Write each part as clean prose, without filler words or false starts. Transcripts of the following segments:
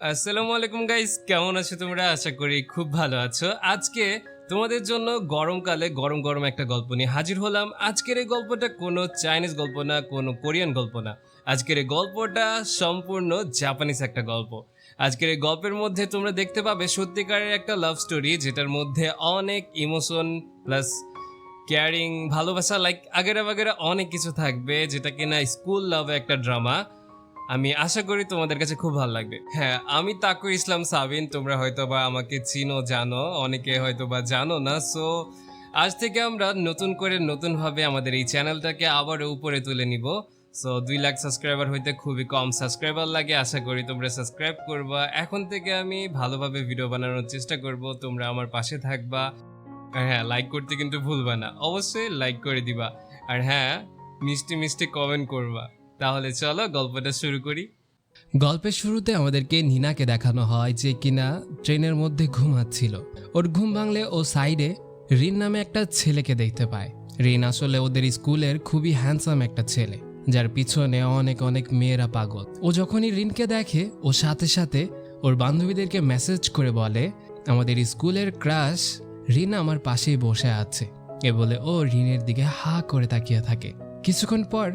আসসালামু আলাইকুম গাইস, কেমন আছো তোমরা? আশা করি খুব ভালো আছো। আজকে তোমাদের জন্য গরমকালে গরম গরম একটা গল্প নিয়ে হাজির হলাম। আজকের এই গল্পটা কোনো চাইনিজ গল্প না, কোনো কোরিয়ান গল্প না। আজকের এই গল্পটা সম্পূর্ণ জাপানিজ একটা গল্প। আজকের এই গল্পের মধ্যে তোমরা দেখতে পাবে সত্যিকারের একটা লাভ স্টোরি, যেটার মধ্যে অনেক ইমোশন প্লাস কেয়ারিং, ভালোবাসা, লাইক আগেরা বাগেরা অনেক কিছু থাকবে, যেটা কিনা স্কুল লাভে একটা ড্রামা। আমি আশা করি তোমাদের কাছে খুব ভালো লাগবে। হ্যাঁ, আমি তাকুর ইসলাম সাবিন। তোমরা হয়তোবা আমাকে চিনো, জানো, অনেকে হয়তোবা জানো না। সো আজ থেকে আমরা নতুন করে নতুনভাবে আমাদের এই চ্যানেলটাকে আবারও উপরে তুলে নিব। সো 2 লাখ সাবস্ক্রাইবার হইতে খুবই কম সাবস্ক্রাইবার লাগে। আশা করি তোমরা সাবস্ক্রাইব করবা। এখন থেকে আমি ভালোভাবে ভিডিও বানানোর চেষ্টা করব, তোমরা আমার পাশে থাকবা। আর হ্যাঁ, লাইক করতে কিন্তু ভুলবা না, অবশ্যই লাইক করে দিবা। আর হ্যাঁ, মিষ্টি মিষ্টি কমেন্ট করবা। তাহলে চলো গল্পটা শুরু করি। গল্পের শুরুতে আমাদেরকে নিনাকে দেখানো হয় যে কিনা ট্রেনের মধ্যে ঘুমাচ্ছিল। ওর ঘুম ভাঙলে ও সাইডে রিন নামে একটা ছেলেকে দেখতে পায়। রিন আসলে ওদের স্কুলের খুবই হ্যান্ডসাম একটা ছেলে, যার পিছনে অনেক অনেক মেয়েরা পাগল। ও যখনই রিনকে দেখে ও সাথে সাথে ওর বান্ধবীদেরকে মেসেজ করে বলে, আমাদের স্কুলের ক্রাশ রিন আমার পাশেই বসে আছে। এ বলে ও রিনের দিকে হা করে তাকিয়ে থাকে। কিছুক্ষণ পর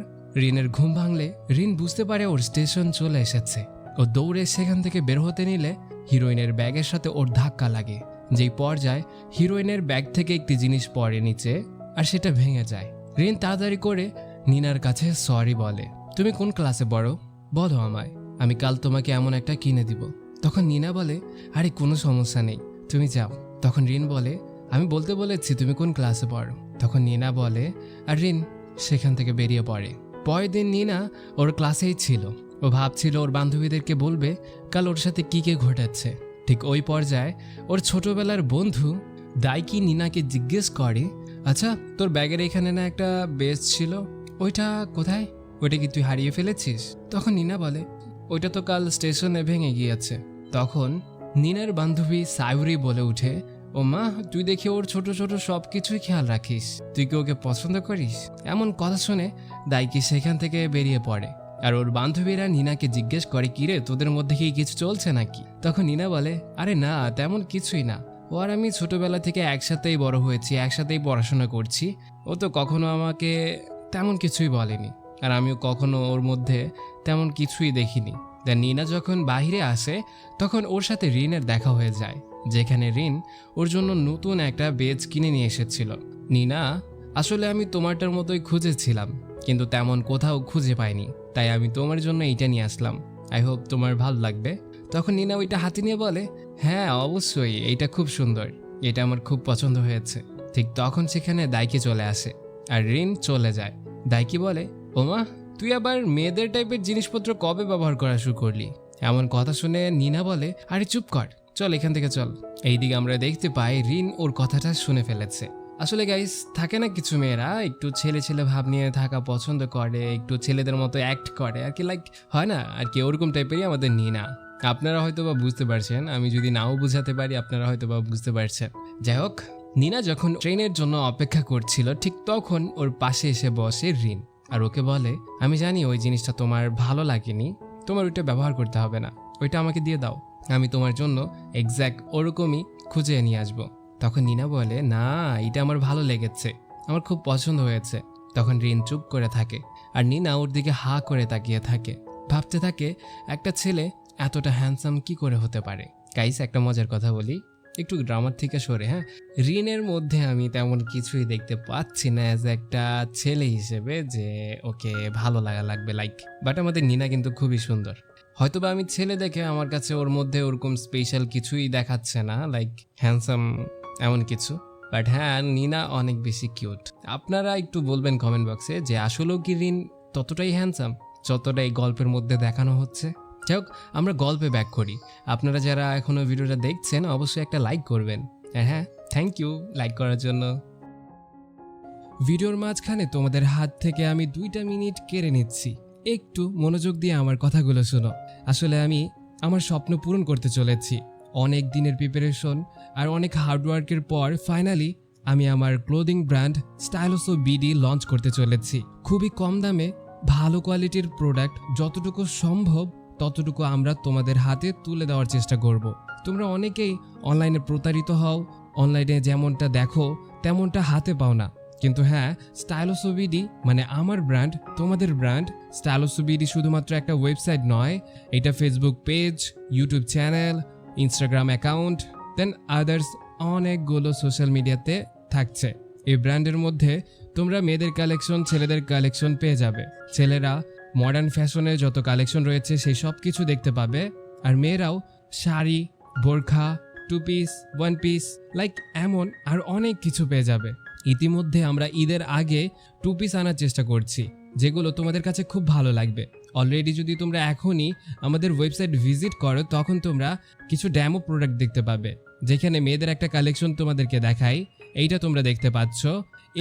রিনের ঘুম ভাঙলে রিন বুঝতে পারে ওর স্টেশন চলে এসেছে। ও দৌড়ে সেখান থেকে বের হতে নিলে হিরোইনের ব্যাগের সাথে ওর ধাক্কা লাগে। যেই পর্যায়ে হিরোইনের ব্যাগ থেকে একটি জিনিস পড়ে নিচে আর সেটা ভেঙে যায়। রিন তাড়াতাড়ি করে নিনার কাছে সরি বলে, তুমি কোন ক্লাসে পড়ো বলো আমায়, আমি কাল তোমাকে এমন একটা কিনে দিব। তখন নিনা বলে, আরে কোনো সমস্যা নেই, তুমি যাও। তখন রিন বলে, আমি বলতে বলেছি তুমি কোন ক্লাসে পড়ো। তখন নিনা বলে, আর রিন সেখান থেকে বেরিয়ে পড়ে। পরের দিন নিনা ওর ক্লাসেই ছিল। ও ভাবছিল ওর বান্ধবীদেরকে বলবে কাল ওর সাথে কি কে ঘটেছে। ঠিক ওই পর্যায়ে ওর ছোটবেলার বন্ধু দাইকি নিনাকে জিজ্ঞেস করে, আচ্ছা তোর ব্যাগের এখানে না একটা বেস ছিল, ওইটা কোথায়? ওইটা কি তুই হারিয়ে ফেলেছিস? তখন নিনা বলে, ওইটা তো কাল স্টেশনে ভেঙে গিয়েছে। তখন নিনার বান্ধবী সায়ুরি বলে উঠে, ও মা, তুই দেখি ওর ছোট ছোট সব কিছুই খেয়াল রাখিস, তুই কি ওকে পছন্দ করিস? এমন কথা শুনে দাইকি সেখান থেকে বেরিয়ে পড়ে। আর ওর বান্ধবীরা নিনাকে জিজ্ঞেস করে, কিরে তোদের মধ্যে কি কিছু চলছে নাকি? তখন নিনা বলে, আরে না, তেমন কিছুই না। ও আর আমি ছোটবেলা থেকে একসাথেই বড় হয়েছি, একসাথেই পড়াশোনা করছি। ও তো কখনো আমাকে তেমন কিছুই বলেনি, আর আমিও কখনো ওর মধ্যে তেমন কিছুই দেখিনি। দেন নিনা যখন বাহিরে আসে তখন ওর সাথে রিনের দেখা হয়ে যায়, যেখানে রিন ওর জন্য নতুন একটা বেজ কিনে নিয়ে এসেছিল। নিনা, আসলে আমি তোমারটার মতোই খুঁজেছিলাম, কিন্তু তেমন কোথাও খুঁজে পাইনি, তাই আমি তোমার জন্য এইটা নিয়ে আসলাম। আই হোপ তোমার ভালো লাগবে। তখন নিনা ওইটা হাতে নিয়ে বলে, হ্যাঁ অবশ্যই, এইটা খুব সুন্দর, এটা আমার খুব পছন্দ হয়েছে। ঠিক তখন সেখানে দাইকি চলে আসে আর রিন চলে যায়। দাইকি বলে, ওমা, তুই আবার মেয়েদের টাইপের জিনিসপত্র কবে ব্যবহার করা শুরু করলি? এমন কথা শুনে নিনা বলে, আরে চুপ কর, চল এখান থেকে চল। এইদিকে আমরা দেখতে পাই রিন ওর কথাটা শুনে ফেলেছে। আসলে গাইস, থাকে না কিছু মেয়েরা একটু ছেলে ছেলে ভাব নিয়ে থাকা পছন্দ করে, একটু ছেলেদের মতো অ্যাক্ট করে আর কি, লাইক হয় না আর কি, ওরকম টাইপেরই আমাদের নিনা। আপনারা হয়তো বা বুঝতে পারছেন, আমি যদি নাও বুঝাতে পারি আপনারা হয়তো বা বুঝতে পারছেন। যাই হোক, নিনা যখন ট্রেনের জন্য অপেক্ষা করছিল ঠিক তখন ওর পাশে এসে বসে রিন আর ওকে বলে, আমি জানি ওই জিনিসটা তোমার ভালো লাগেনি, তোমার ওইটা ব্যবহার করতে হবে না, ওইটা আমাকে দিয়ে দাও, আমি তোমার জন্য এক্স্যাক্ট ওরকমই খুঁজে নিয়ে আসবো। তখন নিনা বলে, না, এটা আমার ভালো লেগেছে, আমার খুব পছন্দ হয়েছে। তখন রিন চুপ করে থাকে আর নিনা ওর দিকে হা করে তাকিয়ে থাকে, ভাবতে থাকে একটা ছেলে এতটা হ্যান্ডসাম কি করে হতে পারে। গাইস, একটা মজার কথা বলি, একটু ড্রামার থেকে সরে। হ্যাঁ, রিনের মধ্যে আমি তেমন কিছুই দেখতে পাচ্ছি না অ্যাজ একটা ছেলে হিসেবে যে ওকে ভালো লাগবে লাইক, বাট আমাদের নিনা কিন্তু খুবই সুন্দর। হয়তোবা আমি ছেলে দেখে আমার কাছে ওর মধ্যে ওরকম স্পেশাল কিছুই দেখাচ্ছে না, লাইক হ্যান্ডসাম এমন কিছু, বাট হ্যাঁ নিনা অনেক বেশি কিউট। আপনারা একটু বলবেন কমেন্ট বক্সে যে আসলেও কি রিন ততটাই হ্যান্ডসাম যতটা এই গল্পের মধ্যে দেখানো হচ্ছে। যাই হোক, আমরা গল্পে ব্যাক করি। আপনারা যারা এখনো ভিডিওটা দেখছেন অবশ্যই একটা লাইক করবেন। হ্যাঁ, থ্যাংক ইউ লাইক করার জন্য। ভিডিওর মাঝখানে তোমাদের হাত থেকে আমি 2টা মিনিট কেড়ে নিচ্ছি, একটু মনোযোগ দিয়ে আমার কথাগুলো শোনো। আসলে আমি আমার স্বপ্ন পূরণ করতে চলেছি, অনেক দিনের প্রিপারেশন আর অনেক হার্ডওয়ার্কের পর ফাইনালি আমি আমার ক্লোদিং ব্র্যান্ড স্টাইলসো বিডি লঞ্চ করতে চলেছি। খুবই কম দামে ভালো কোয়ালিটির প্রোডাক্ট, যতটুকু সম্ভব ততটুকু আমরা তোমাদের হাতে তুলে দেওয়ার চেষ্টা করব। তোমরা অনেকেই অনলাইনে প্রতারিত হও, অনলাইনে যেমনটা দেখো তেমনটা হাতে পাও না। কিন্তু হ্যাঁ, স্টাইলোসোবিডি মানে আমার ব্র্যান্ড, তোমাদের ব্র্যান্ড। স্টাইলোসোবিডি শুধুমাত্র একটা ওয়েবসাইট নয়, এটা Facebook page, YouTube channel, Instagram account, then others অনেকগুলো সোশ্যাল মিডিয়াতে থাকছে। এই ব্র্যান্ডের মধ্যে তোমরা মেয়েদের কালেকশন, ছেলেদের কালেকশন পেয়ে যাবে। ছেলেরা মডার্ন ফ্যাশনের যত কালেকশন রয়েছে সেই সব কিছু দেখতে পাবে, আর মেয়েরাও শাড়ি, বোরখা, two piece, one piece, like এমন আর অনেক কিছু পেয়ে যাবে। ইতিমধ্যে আমরা ঈদের আগে টু পিস আনার চেষ্টা করছি, যেগুলো তোমাদের কাছে খুব ভালো লাগবে। অলরেডি যদি তোমরা এখনই আমাদের ওয়েবসাইট ভিজিট করো তখন তোমরা কিছু ডেমো প্রোডাক্ট দেখতে পাবে, যেখানে মেয়েদের একটা কালেকশন তোমাদেরকে দেখাই, এইটা তোমরা দেখতে পাচ্ছ।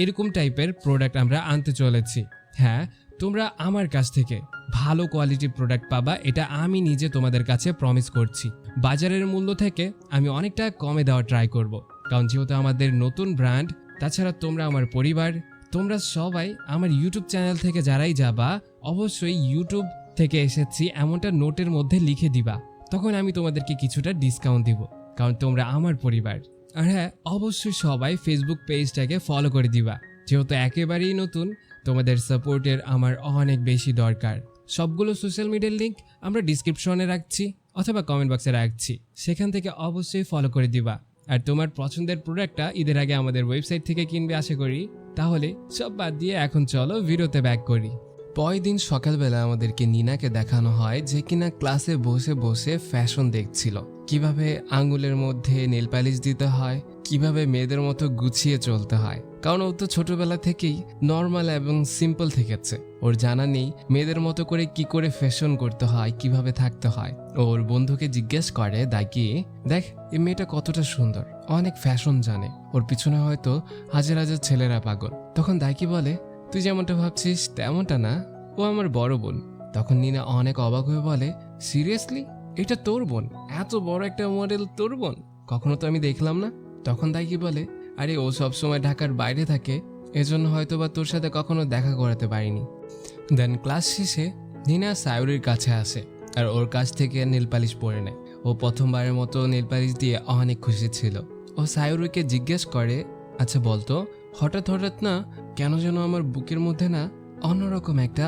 এরকম টাইপের প্রোডাক্ট আমরা আনতে চলেছি। হ্যাঁ, তোমরা আমার কাছ থেকে ভালো কোয়ালিটির প্রোডাক্ট পাবা, এটা আমি নিজে তোমাদের কাছে প্রমিস করছি। বাজারের মূল্য থেকে আমি অনেকটা কমে দেওয়ার ট্রাই করব, কারণ যেহেতু আমাদের নতুন ব্র্যান্ড, তাছাড়া তোমরা আমার পরিবার, তোমরা সবাই আমার ইউটিউব চ্যানেল থেকে যারাই যাবা অবশ্যই ইউটিউব থেকে এসেছি এমনটা নোটের মধ্যে লিখে দিবা, তখন আমি তোমাদেরকে কিছুটা ডিসকাউন্ট দিব, কারণ তোমরা আমার পরিবার। আর হ্যাঁ, অবশ্যই সবাই ফেসবুক পেজটাকে ফলো করে দিবা, যেহেতু একেবারেই নতুন, তোমাদের সাপোর্টের আমার অনেক বেশি দরকার। সবগুলো সোশ্যাল মিডিয়ার লিঙ্ক আমরা ডিসক্রিপশনে রাখছি অথবা কমেন্ট বক্সে রাখছি, সেখান থেকে অবশ্যই ফলো করে দিবা। আর তোমার পছন্দের প্রোডাক্টটা ঈদের আগে আমাদের ওয়েবসাইট থেকে কিনবে আশা করি। তাহলে সব বাদ দিয়ে এখন চলো ভিডিওতে ব্যাক করি। পরের দিন সকালবেলা আমাদেরকে নিনাকে দেখানো হয় যে কিনা ক্লাসে বসে বসে ফ্যাশন দেখছিল, কিভাবে আঙ্গুলের মধ্যে নেল পালিশ দিতে হয়, কিভাবে মেয়েদের মতো গুছিয়ে চলতে হয়। কারণ ও তো ছোটবেলা থেকেই নর্মাল এবং সিম্পল থেকেছে, ওর জানা নেই মেয়েদের মতো করে কি করে ফ্যাশন করতে হয়, কিভাবে থাকতে হয়। ওর বন্ধুকে জিজ্ঞেস করে, দাইকি দেখ এই মেয়েটা কতটা সুন্দর, অনেক ফ্যাশন জানে, ওর পিছনে হয়তো হাজার হাজার ছেলেরা পাগল। তখন দাইকি বলে, তুই যেমনটা ভাবছিস তেমনটা না, ও আমার বড় বোন। তখন নিনা অনেক অবাক হয়ে বলে, সিরিয়াসলি এটা তোর বোন? এত বড় একটা মডেল তোর বোন? কখনো তো আমি দেখলাম না। তখন দাইকি বলে, আরে ও সবসময় ঢাকার বাইরে থাকে, এজন্য হয়তো বা তোর সাথে কখনো দেখা করাতে পারিনি। দেন ক্লাস শেষে নিনা সায়ুরির কাছে আসে আর ওর কাছ থেকে নেল পালিশ পরে নেয়। ও প্রথমবারের মতো নেল পালিশ দিয়ে অনেক খুশি ছিল। ও সায়ুরিকে জিজ্ঞেস করে, আচ্ছা বলতো, হঠাৎ হঠাৎ না কেন যেন আমার বুকের মধ্যে না অন্যরকম একটা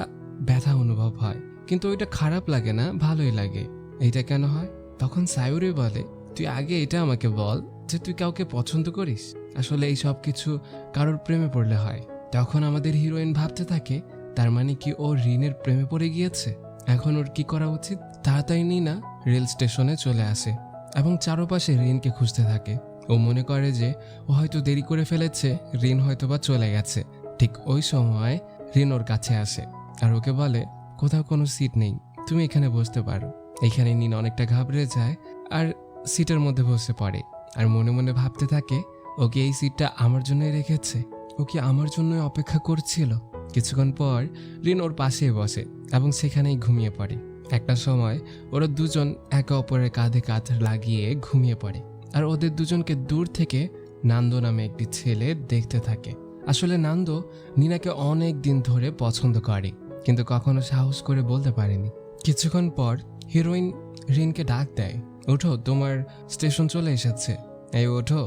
ব্যথা অনুভব হয়, কিন্তু ওইটা খারাপ লাগে না, ভালোই লাগে, এইটা কেন হয়? তখন সায়ুরি বলে, তুই আগে এটা আমাকে বল যে তুই কাউকে পছন্দ করিস? আসলে এই সব কিছু কারোর প্রেমে পড়লে হয়। তখন আমাদের হিরোইন ভাবতে থাকে, তার মানে কি ও রিনের প্রেমে পড়ে গিয়েছে? এখন ওর কি করা উচিত? তাড়াতাড়ি নিনা রেল স্টেশনে চলে আসে এবং চারপাশে রিনকে খুঁজতে থাকে। ও মনে করে যে ও হয়তো দেরি করে ফেলেছে, রিন হয়তো বা চলে গেছে। ঠিক ওই সময় রিন ওর কাছে আসে আর ওকে বলে, কোথাও কোনো সিট নেই, তুমি এখানে বসতে পারো। এখানে নিন অনেকটা ঘাবড়ে যায় আর সিটের মধ্যে বসে পড়ে আর মনে মনে ভাবতে থাকে, ওকে এই সিটটা আমার জন্যই রেখেছে, ও কি আমার জন্যই অপেক্ষা করছিল? কিছুক্ষণ পর রিন ওর পাশেই বসে এবং সেখানেই ঘুমিয়ে পড়ে। একটা সময় ওরা দুজন একে অপরের কাঁধে কাঁধ লাগিয়ে ঘুমিয়ে পড়ে আর ওদের দুজনকে দূর থেকে নান্দো নামে একটি ছেলে দেখতে থাকে। আসলে নান্দো নিনাকে অনেক দিন ধরে পছন্দ করে, কিন্তু কখনো সাহস করে বলতে পারেনি। কিছুক্ষণ পর হিরোইন রিনকে ডাক দেয়, ওঠো, তোমার স্টেশন চলে এসেছে, এই ওঠো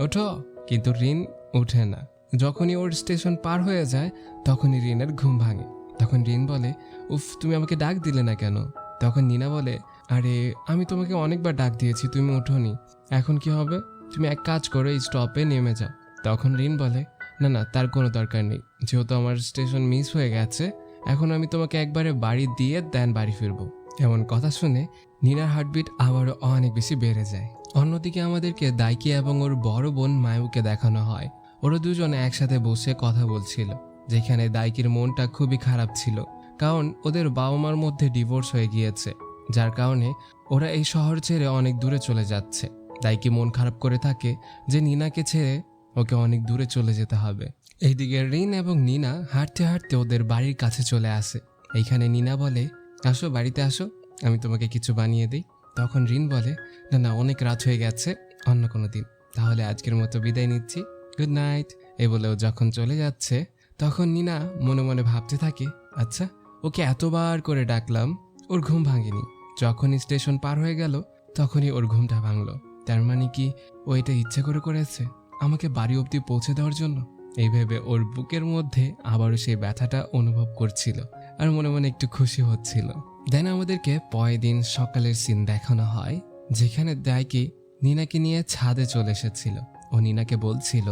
ওঠো। কিন্তু রিন ওঠে না। যখনই ওর স্টেশন পার হয়ে যায় তখনই রিনের ঘুম ভাঙে। তখন রিন বলে, উফ, তুমি আমাকে ডাক দিলে না কেন? তখন নিনা বলে, আরে আমি তোমাকে অনেকবার ডাক দিয়েছি, তুমি ওঠোনি, এখন কি হবে? তুমি এক কাজ করো, এই স্টপে নেমে যাও। তখন রিন বলে, না না, তার কোনো দরকার নেই, যেহেতু আমার স্টেশন মিস হয়ে গেছে, এখন আমি তোমাকে একবারে বাড়ি দিয়ে দেন বাড়ি ফিরবো। এমন কথা শুনে নিনার হার্টবিট আবারও অনেক বেশি বেড়ে যায়। অন্যদিকে আমাদেরকে দাইকি এবং ওর বড় বোন মায়ুকে দেখানো হয়। ওরা দুজনে একসাথে বসে কথা বলছিল, যেখানে দাইকির মনটা খুবই খারাপ ছিল, কারণ ওদের বাবা মার মধ্যে ডিভোর্স হয়ে গিয়েছে, যার কারণে ওরা এই শহর ছেড়ে অনেক দূরে চলে যাচ্ছে। দাইকি মন খারাপ করে থাকে যে নিনাকে ছেড়ে ওকে অনেক দূরে চলে যেতে হবে। এইদিকে রিন এবং নিনা হাঁটতে হাঁটতে ওদের বাড়ির কাছে চলে আসে। এইখানে নিনা বলে, আসো বাড়িতে আসো, আমি তোমাকে কিছু বানিয়ে দিই। তখন রিন বলে, না না, অনেক রাত হয়ে গেছে, অন্য কোনো দিন, তাহলে আজকের মতো বিদায় নিচ্ছি, গুড নাইট। এ বলেও যখন চলে যাচ্ছে তখন নিনা মনে মনে ভাবতে থাকে, আচ্ছা ওকে এতবার করে ডাকলাম, ওর ঘুম ভাঙেনি, যখনই স্টেশন পার হয়ে গেল তখনই ওর ঘুমটা ভাঙলো। তার মানে কি ও এটা ইচ্ছে করে করেছে আমাকে বাড়ি অবধি পৌঁছে দেওয়ার জন্য? এই ভেবে ওর বুকের মধ্যে আবারও সেই ব্যথাটা অনুভব করছিল আর মনে মনে একটু খুশি হচ্ছিল। দেন আমাদেরকে পরের দিন সকালের সিন দেখানো হয়, যেখানে দাইকি নিনাকে নিয়ে ছাদে চলে এসেছিল। ও নিনাকে বলছিল,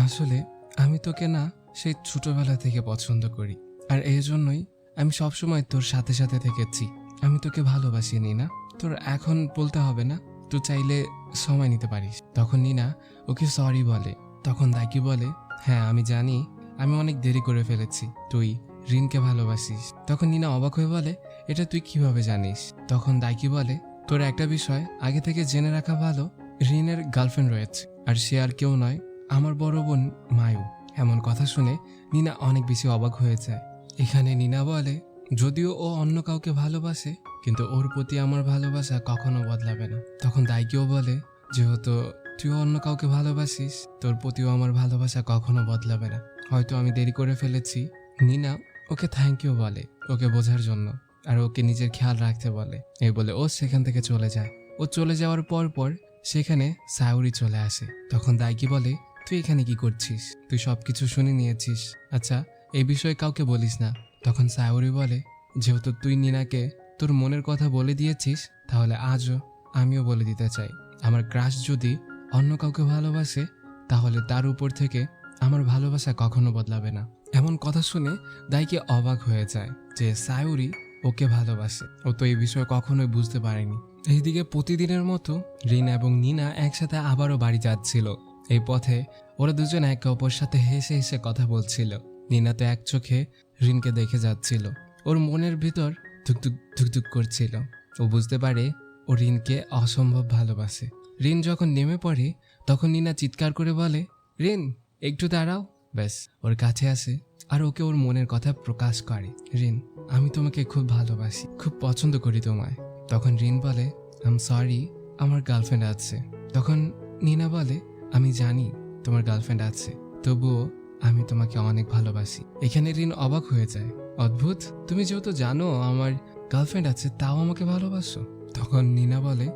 আসলে আমি তোকে না সেই ছোটবেলা থেকে পছন্দ করি, আর এই জন্যই আমি সবসময় তোর সাথে সাথে থেকেছি। আমি তোকে ভালোবাসি নিনা, তোর এখন বলতে হবে না, তুই চাইলে সময় নিতে পারিস। তখন নিনা ওকে সরি বলে। তখন দাইকি বলে, হ্যাঁ আমি জানি আমি অনেক দেরি করে ফেলেছি, তুই রিনকে ভালোবাসিস। তখন নিনা অবাক হয়ে বলে, এটা তুই কিভাবে জানিস? তখন দাইকি বলে, তোর একটা বিষয় আগে থেকে জেনে রাখা ভালো, রিনের গার্লফ্রেন্ড রয়েছে, আর সে আর কেউ নয়, আমার বড় বোন মায়ু। এমন কথা শুনে নিনা অনেক বেশি অবাক হয়ে যায়। এখানে নিনা বলে, যদিও ও অন্য কাউকে ভালোবাসে, কিন্তু ওর প্রতি আমার ভালোবাসা কখনো বদলাবে না। তখন দাইকিও বলে, যেহেতু তুইও অন্য কাউকে ভালোবাসিস, তোর প্রতিও আমার ভালোবাসা কখনো বদলাবে না। হয়তো আমি দেরি করে ফেলেছি। নিনা ওকে থ্যাংক ইউ বলে ওকে বোঝার জন্য, আর ওকে নিজের খেয়াল রাখতে বলে। এই বলে ও সেখান থেকে চলে যায়। ও চলে যাওয়ার পর সেখানে সায়ুরি চলে আসে। তখন দাইকি বলে, তুই এখানে কি করছিস? তুই সবকিছু শুনে নিয়েছিস, আচ্ছা এই বিষয়ে কাউকে বলিস না। তখন সায়ুরি বলে, যেহেতু তুই নিনাকে তোর মনের কথা বলে দিয়েছিস, তাহলে আজও আমিও বলে দিতে চাই, আমার ক্রাশ যদি অন্য কাউকে ভালোবাসে, তাহলে তার উপর থেকে আমার ভালোবাসা কখনো বদলাবে না। এমন কথা শুনে দাইকি অবাক হয়ে যায় যে সায়ুরি ওকে ভালোবাসে। ও তো এই বিষয়ে কখনোই বুঝতে পারেনি। এইদিকে প্রতিদিনের মতো রিনা এবং নিনা একসাথে আবারও বাড়ি যাচ্ছিল। এই পথে ওরা দুজন একে অপর সাথে হেসে হেসে কথা বলছিল। নিনা তো এক চোখে রিনকে দেখে যাচ্ছিল। ওর মনের ভিতর ধুকধুক ধুকধুক করছিল। ও বুঝতে পারে ও রিনকে অসম্ভব ভালোবাসে। রিন যখন নেমে পড়ে তখন নিনা চিৎকার করে বলে, রিন একটু দাঁড়াও। ব্যাস ওর কাছে আসে আর ওকে ওর মনের কথা প্রকাশ করে। রিন, আমি তোমাকে খুব ভালোবাসি, খুব পছন্দ করি তোমায়। তখন রিন বলে, আম সরি, আমার গার্লফ্রেন্ড আছে। তখন নিনা বলে, আমি জানি তোমার গার্লফ্রেন্ড আছে, তবুও আমি তোমাকে অনেক ভালোবাসি। এখানে রিন অবাক হয়ে যায়, অদ্ভুত, তুমি যেহেতু জানো আমার গার্লফ্রেন্ড আছে তাও আমাকে ভালোবাসো। তখন নিনা বলে,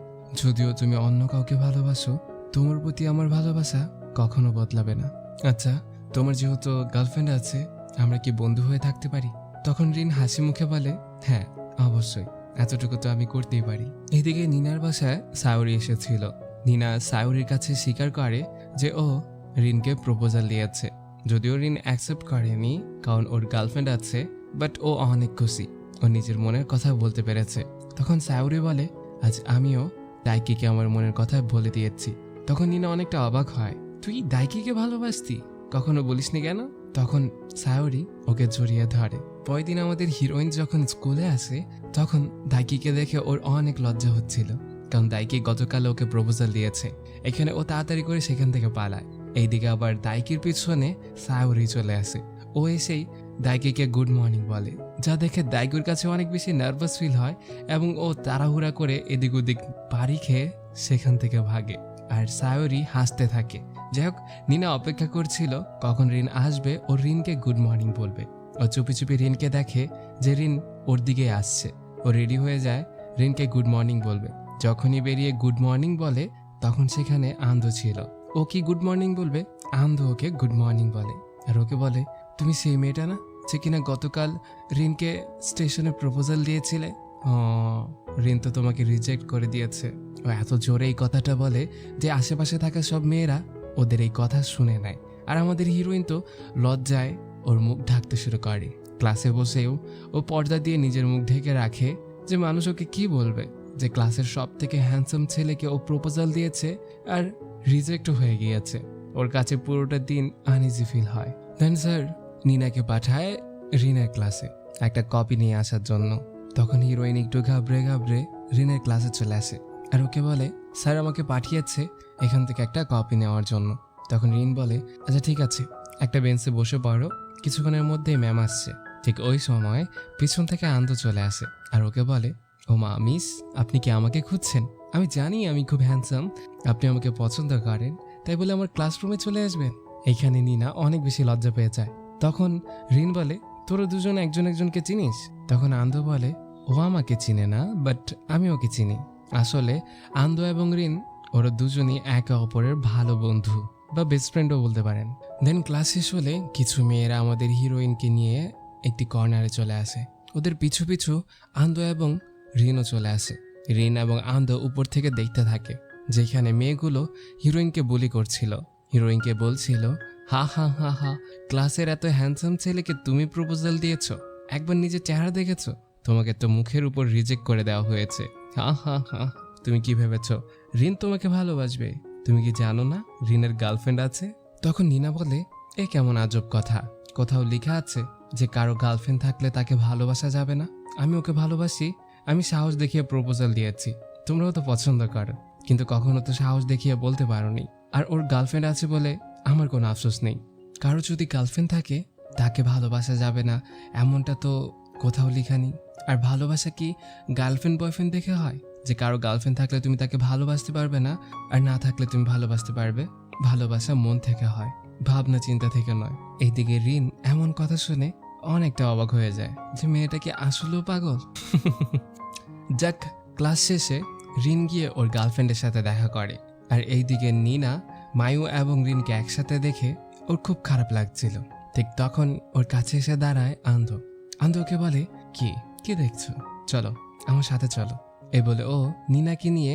যদিও তুমি অন্য কাউকে ভালোবাসো, তোমার প্রতি আমার ভালোবাসা কখনো বদলাবে না। আচ্ছা, তোমার যেহেতু গার্লফ্রেন্ড আছে, আমরা কি বন্ধু হয়ে থাকতে পারি? তখন রিন হাসি মুখে বলে, হ্যাঁ অবশ্যই, এতটুকু তো আমি করতেই পারি। এদিকে নিনার বাসায় সায়ুরি এসেছিল। নিনা সায়ুরির কাছে স্বীকার করে যে ও রিনকে প্রপোজাল দিয়েছে। যদিও রিন অ্যাকসেপ্ট করেনি কারণ ওর গার্লফ্রেন্ড আছে, বাট ও অনেক খুশি, ও নিজের মনের কথা বলতে পেরেছে। তখন সায়ুরি বলে, আজ আমিও দাইকিকে আমার মনের কথা বলে দিয়েছি। তখন নিনা অনেকটা অবাক হয়, তুই দাইকিকে ভালোবাসতি, কখনো বলিসনি কেন? তখন সায়ুরি ওকে জড়িয়ে ধরে। পরের দিন আমাদের হিরোইন যখন স্কুলে আসে তখন দাইকিকে দেখে ওর অনেক লজ্জা হচ্ছিল, কারণ দাইকি গতকাল ওকে প্রপোজাল দিয়েছে। এখানে ও তাড়াতাড়ি করে সেখান থেকে পালায়। এইদিকে আবার দাইকির পিছনে সায়ুরি চলে আসে। ও এসেই দাইকিকে গুড মর্নিং বলে, যা দেখে দাইকুর কাছে অনেক বেশি নার্ভাস ফিল হয় এবং ও তাড়াহুড়া করে এদিক ওদিক বাড়ি খেয়ে সেখান থেকে ভাগে। আর সায়ুরি হাসতে থাকে। যাই হোক, নিনা অপেক্ষা করছিল কখন রিন আসবে ও রিনকে গুড মর্নিং বলবে। ও চুপি চুপি রিনকে দেখে যে রিন ওর দিকে আসছে। ও রেডি হয়ে যায় রিনকে গুড মর্নিং বলবে। যখনই বেরিয়ে গুড মর্নিং বলে তখন সেখানে আন্ধ ছিল। ও কি গুড মর্নিং বলবে, আন্ধ ওকে গুড মর্নিং বলে। আর ওকে বলে, তুমি সেই মেয়েটা না যে কিনা গতকাল রিনকে স্টেশনে প্রপোজাল দিয়েছিলে? ও, রিন তো তোমাকে রিজেক্ট করে দিয়েছে। ও এত জোরে এই কথাটা বলে যে আশেপাশে থাকা সব মেয়েরা ওদের এই কথা শুনে নেয়। আর আমাদের হিরোইন তো লজ্জায় ওর মুখ ঢাকতে শুরু করে। ক্লাসে বসেও ও পর্দা দিয়ে নিজের মুখ ঢেকে রাখে যে মানুষ ওকে কি বলবে, যে ক্লাসের সব থেকে হ্যান্ডসাম ছেলেকে ও প্রপোজাল দিয়েছে আর রিজেক্টও হয়ে গিয়েছে। ওর কাছে পুরোটা দিন আনইজি ফিল হয়। দেন স্যার নিনাকে পাঠায় রিনের ক্লাসে একটা কপি নিয়ে আসার জন্য। তখন হিরোইন একটু ঘাবড়ে ঘাবড়ে রিনের ক্লাসে চলে আসে আর ওকে বলে, স্যার আমাকে পাঠিয়েছে এখান থেকে একটা কপি নেওয়ার জন্য। তখন রিন বলে, আচ্ছা ঠিক আছে, একটা বেঞ্চে বসে পড়ো, কিছুক্ষণের মধ্যেই ম্যাম আসছে। ঠিক ওই সময় পিছন থেকে আনন্দ চলে আসে আর ওকে বলে, ও মা মিস, আপনি কি আমাকে খুঁজছেন? আমি জানি আমি খুব হ্যান্ডসাম, আপনি আমাকে পছন্দ করেন, তাই বলে আমার ক্লাসরুমে চলে আসবেন? এখানে নিনা অনেক বেশি লজ্জা পেয়ে যায়। তখন রিন বলে, তোরা দুজন একজন একজনকে চিনিস? তখন আনন্দ বলে, ও ও আমাকে চিনে না, বাট আমি ওকে চিনি। আসলে আন্দো এবং রিন ওরা দুজনই একে অপরের ভালো বন্ধু বা বেস্ট ফ্রেন্ডও বলতে পারেন। দেন ক্লাস শেষ হলে কিছু মেয়েরা আমাদের হিরোইনকে নিয়ে একটি কর্নারে চলে আসে। ওদের পিছু পিছু আন্দো এবং রিনও চলে আসে। রিন এবং আন্দো উপর থেকে দেখতে থাকে যেখানে মেয়েগুলো হিরোইনকে বুলি করছিল। হিরোইনকে বলছিল, হা হা হা হা, ক্লাসের এত হ্যান্ডসাম ছেলেকে তুমি প্রপোজাল দিয়েছো? একবার নিজের চেহারা দেখেছো? তোমাকে তো মুখের উপর রিজেক্ট করে দেওয়া হয়েছে। হা হা হা, তুমি কি ভেবেছো রিন তোমাকে ভালোবাসবে? তুমি কি জানো না রিনের গার্লফ্রেন্ড আছে? তখন নিনা বলে, এ কেমন আজব কথা, কোথাও লেখা আছে যে কারো গার্লফ্রেন্ড থাকলে তাকে ভালোবাসা যাবে না? আমি ওকে ভালোবাসি, আমি সাহস দেখিয়ে প্রপোজাল দিয়েছি, তোমরাও তো পছন্দ করো, কিন্তু কখনো তো সাহস দেখিয়ে বলতে পারোনি। আর ওর গার্লফ্রেন্ড আছে বলে আমার কোনো আফসোস নেই। কারো যদি গার্লফ্রেন্ড থাকে তাকে ভালোবাসা যাবে না এমনটা তো কোথাও লেখা নেই। আর ভালোবাসা কি গার্লফ্রেন্ড বয়ফ্রেন্ড দেখে হয় যে কারো গার্লফ্রেন্ড থাকলে তুমি তাকে ভালোবাসতে পারবে না আর না থাকলে তুমি ভালোবাসতে পারবে? ভালোবাসা মন থেকে হয়, ভাবনা চিন্তা থেকে নয়। এইদিকে রিন এমন কথা শুনে অনেকটা অবাক হয়ে যায় যে মেয়েটা কি আসলেও পাগল। যাক, ক্লাস শেষে রিন গিয়ে ওর গার্লফ্রেন্ডের সাথে দেখা করে। আর এইদিকে নিনা মায়ু এবং রিনকে একসাথে দেখে ওর খুব খারাপ লাগছিল। ঠিক তখন ওর কাছে এসে দাঁড়ায় আন্ধ। আন্ধ ওকে বলে, কি কি দেখছো, চলো আমার সাথে চলো। এই বলে ও নিনাকে নিয়ে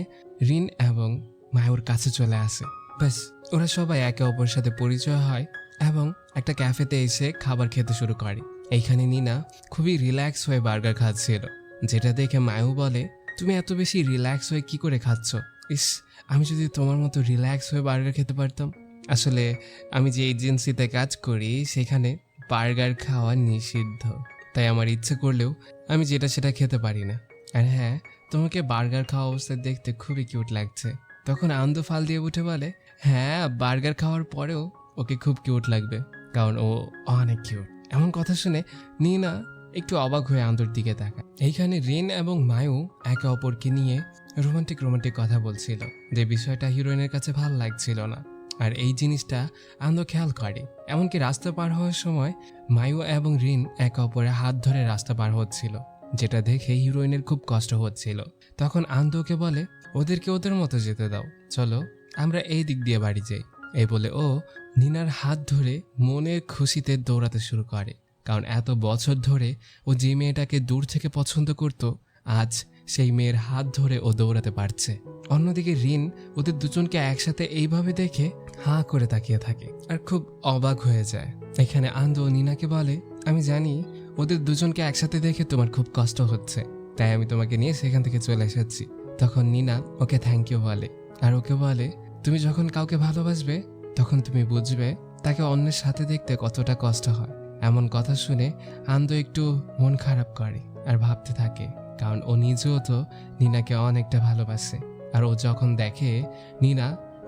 রিন এবং মায়ুর কাছে চলে আসে। ব্যাস, ওরা সবাই একে অপরের সাথে পরিচয় হয় এবং একটা ক্যাফেতে এসে খাবার খেতে শুরু করে। এইখানে নিনা খুবই রিল্যাক্স হয়ে বার্গার খাচ্ছিল, যেটা দেখে মায়ু বলে, তুমি এত বেশি রিল্যাক্স হয়ে কি করে খাচ্ছ? ইস, আমি যদি তোমার মতো রিল্যাক্স হয়ে বার্গার খেতে পারতাম। আসলে আমি যে এজেন্সিতে কাজ করি সেখানে বার্গার খাওয়া নিষিদ্ধ, তাই আমার ইচ্ছে করলেও আমি যেটা সেটা খেতে পারি না। আর হ্যাঁ, তোমাকে বার্গার খাওয়া অবস্থায় দেখতে খুবই কিউট লাগছে। তখন আন্দো ফাল দিয়ে উঠে বলে, হ্যাঁ, বার্গার খাওয়ার পরেও ওকে খুব কিউট লাগবে, কারণ ও অনেক কিউট। এমন কথা শুনে নিনা একটু অবাক হয়ে আন্দোর দিকে তাকায়। এইখানে রিন এবং মায়ু একে অপরকে নিয়ে রোমান্টিক কথা বলছিল, যে বিষয়টা হিরোইনের কাছে ভালো লাগছিল না। আর এই জিনিসটা আন্দো খেয়াল করে। এমনকি রাস্তা পার হওয়ার সময় মায়ু এবং রিন একে অপরের হাত ধরে রাস্তা পার হচ্ছিল, যেটা দেখে হিরোইনের খুব কষ্ট হচ্ছিল। তখন আন্দোকে বলে, ওদেরকে ওদের মতো যেতে দাও, চলো আমরা এই দিক দিয়ে বাড়ি যাই। এই বলে ও নিনার হাত ধরে মনের খুশিতে দৌড়াতে শুরু করে, কারণ এত বছর ধরে ও যে মেয়েটাকে দূর থেকে পছন্দ করত, আজ সেই মেয়ের হাত ধরে ও দৌড়াতে পারছে। অন্যদিকে রিন ওদের দুজনকে একসাথে এইভাবে দেখে হাঁ করে তাকিয়ে থাকে আর খুব অবাক হয়ে যায়। এখানে আন্দো নিনাকে বলে, আমি জানি ওদের দুজনকে একসাথে দেখে তোমার খুব কষ্ট হচ্ছে, তাই আমি তোমাকে নিয়ে সেখান থেকে চলে এসেছি। তখন নিনা ওকে থ্যাংক ইউ বলে আর ওকে বলে, তুমি যখন কাউকে ভালোবাসবে তখন তুমি বুঝবে তাকে অন্যের সাথে দেখতে কতটা কষ্ট হয়। এমন কথা শুনে আন্দো একটু মন খারাপ করে আর ভাবতে থাকে, কারণ ও নিজেও তো নিনাকে অনেকটা ভালোবাসে। আর ও যখন দেখে নিনা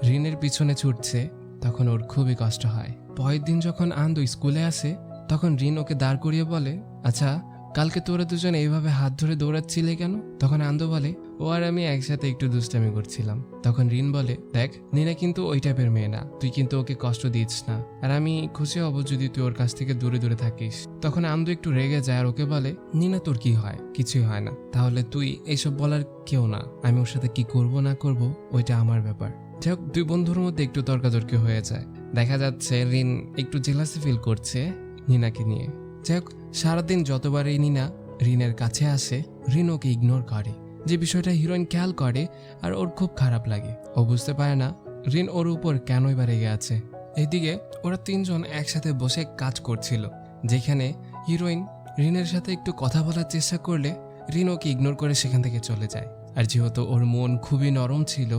রিনের পিছনে ছুটছে তখন ওর খুবই কষ্ট হয়। পরের দিন যখন আন্দো স্কুলে আসে তখন রিন ওকে দাঁড় করিয়ে বলে, আচ্ছা কালকে তোরা দুজন এইভাবে হাত ধরে দৌড়াচ্ছিলে কেন? তখন আন্দো বলে, ও আর আমি একসাথে একটু দুষ্টামি করছিলাম। তখন রিন বলে, দেখ নিনা কিন্তু ওই টাইপের মেয়ে না, তুই কিন্তু ওকে কষ্ট দিস না, আর আমি খুশি হব যদি তুই ওর কাছ থেকে দূরে দূরে থাকিস। তখন আন্দো একটু রেগে যায় আর ওকে বলে, নিনা তোর কি হয়? কিছুই হয় না, তাহলে তুই এইসব বলার কেউ না, আমি ওর সাথে কি করব না করব ওইটা আমার ব্যাপার। যাই হোক, দুই বন্ধুর মধ্যে একটু তর্কাতর্কি হয়ে যায়। দেখা যাচ্ছে রিন একটু জেলাসি ফিল করছে নিনাকে নিয়ে। যাই হোক, সারাদিন যতবারই নিনা রিনের কাছে আসে রিন ওকে ইগনোর করে, যে বিষয়টা হিরোইন খেয়াল করে আর ওর খুব খারাপ লাগে। ও বুঝতে পারে না রিন ওর উপর কেনই বা রেগে আছে। এদিকে ওরা তিনজন একসাথে বসে কাজ করছিল, যেখানে হিরোইন রিনের সাথে একটু কথা বলার চেষ্টা করলে রিন ওকে ইগনোর করে সেখান থেকে চলে যায়। আর যেহেতু ওর মন খুবই নরম ছিল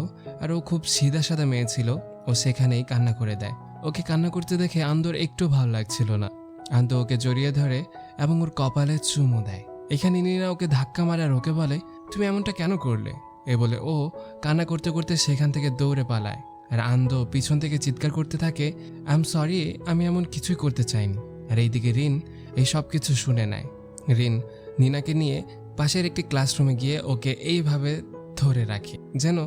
আর ও খুব সিধা সাদা মেয়ে ছিল, ও সেখানেই কান্না করে দেয়। ওকে কান্না করতে দেখে আন্দোর একটু ভালো লাগছিল না। আন্দো ওকে জড়িয়ে ধরে এবং ওর কপালে চুমু দেয়। এখানে নিনা ওকে ধাক্কা মারে আর ওকে বলে, তুমি এমনটা কেন করলে? এ বলে ও কান্না করতে করতে সেখান থেকে দৌড়ে পালায়। আর আন্দো পিছন থেকে চিৎকার করতে থাকে, আই এম সরি, আমি এমন কিছুই করতে চাইনি। আর এইদিকে রিন এই সব কিছু শুনে নেয়। রিন নিনাকে নিয়ে পাশের একটি ক্লাসরুমে গিয়ে ওকে এইভাবে ধরে রাখে যেন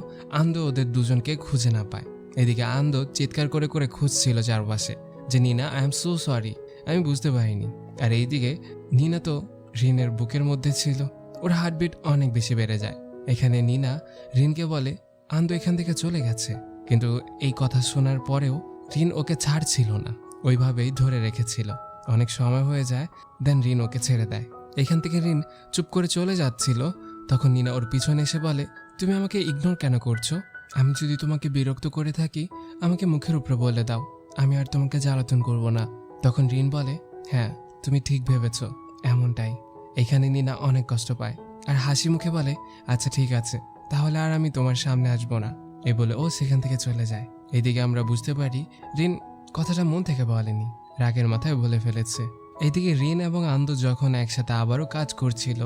আন্দো ওদের দুজনকে খুঁজে না পায়। এদিকে আন্দো চিৎকার করে করে খুঁজছিল চারপাশে যে নিনা, আই এম সো সরি, আমি বুঝতে পারিনি। আর এইদিকে নিনা তো রিনের বুকের মধ্যে ছিল, ওর হার্টবিট অনেক বেশি বেড়ে যায়। এখানে নিনা রিনকে বলে আন্দো এখান থেকে চলে গেছে, কিন্তু এই কথা শোনার পরেও রিন ওকে ছাড়ছিল না, ওইভাবেই ধরে রেখেছিল। অনেক সময় হয়ে যায়, দেন রিন ওকে ছেড়ে দেয়। এখান থেকে রিন চুপ করে চলে যাচ্ছিল, তখন নিনা ওর পিছনে এসে বলে তুমি আমাকে ইগনোর কেন করছো? আমি যদি তোমাকে বিরক্ত করে থাকি আমাকে মুখের উপরে বলে দাও, আমি আর তোমাকে জ্বালাতন করব না। তখন রিন বলে হ্যাঁ তুমি ঠিক ভেবেছ, এমনটাই। এখানে নিনা অনেক কষ্ট পায় আর হাসি মুখে বলে আচ্ছা ঠিক আছে, তাহলে আর আমি তোমার সামনে আসবো না। এ বলে ও সেখান থেকে চলে যায়। এদিকে আমরা বুঝতে পারি রিন কথাটা মন থেকে বলেনি, রাগের মাথায় বলে ফেলেছে। এদিকে রিন এবং আন্দো যখন একসাথে আবারও কাজ করছিল,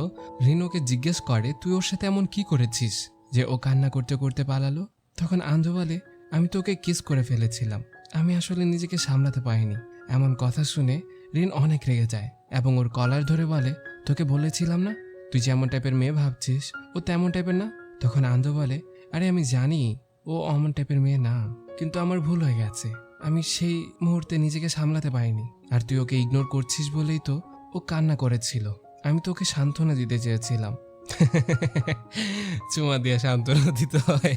রিন ওকে জিজ্ঞেস করে তুই ওর সাথে এমন কি করেছিস যে ও কান্না করতে করতে পালালো? তখন আন্দো বলে আমি তো ওকে কিস করে ফেলেছিলাম, আমি আসলে নিজেকে সামলাতে পারিনি। এমন কথা শুনে রিন অনেক রেগে যায় এবং ওর কলার ধরে বলে তোকে বলেছিলাম না তুই যেমন টাইপের মেয়ে ভাবছিস ও তেমন টাইপের না। তখন আন্দো বলে আরে আমি জানি ও অমন টাইপের মেয়ে না, কিন্তু আমার ভুল হয়ে গেছে, আমি সেই মুহূর্তে নিজেকে সামলাতে পারিনি। আর তুই ওকে ইগনোর করছিস বলেই তো ও কান্না করেছিল, আমি তো ওকে সান্ত্বনা দিতে চেয়েছিলাম। চুমা দিয়ে সান্ত্বনা দিতে হয়।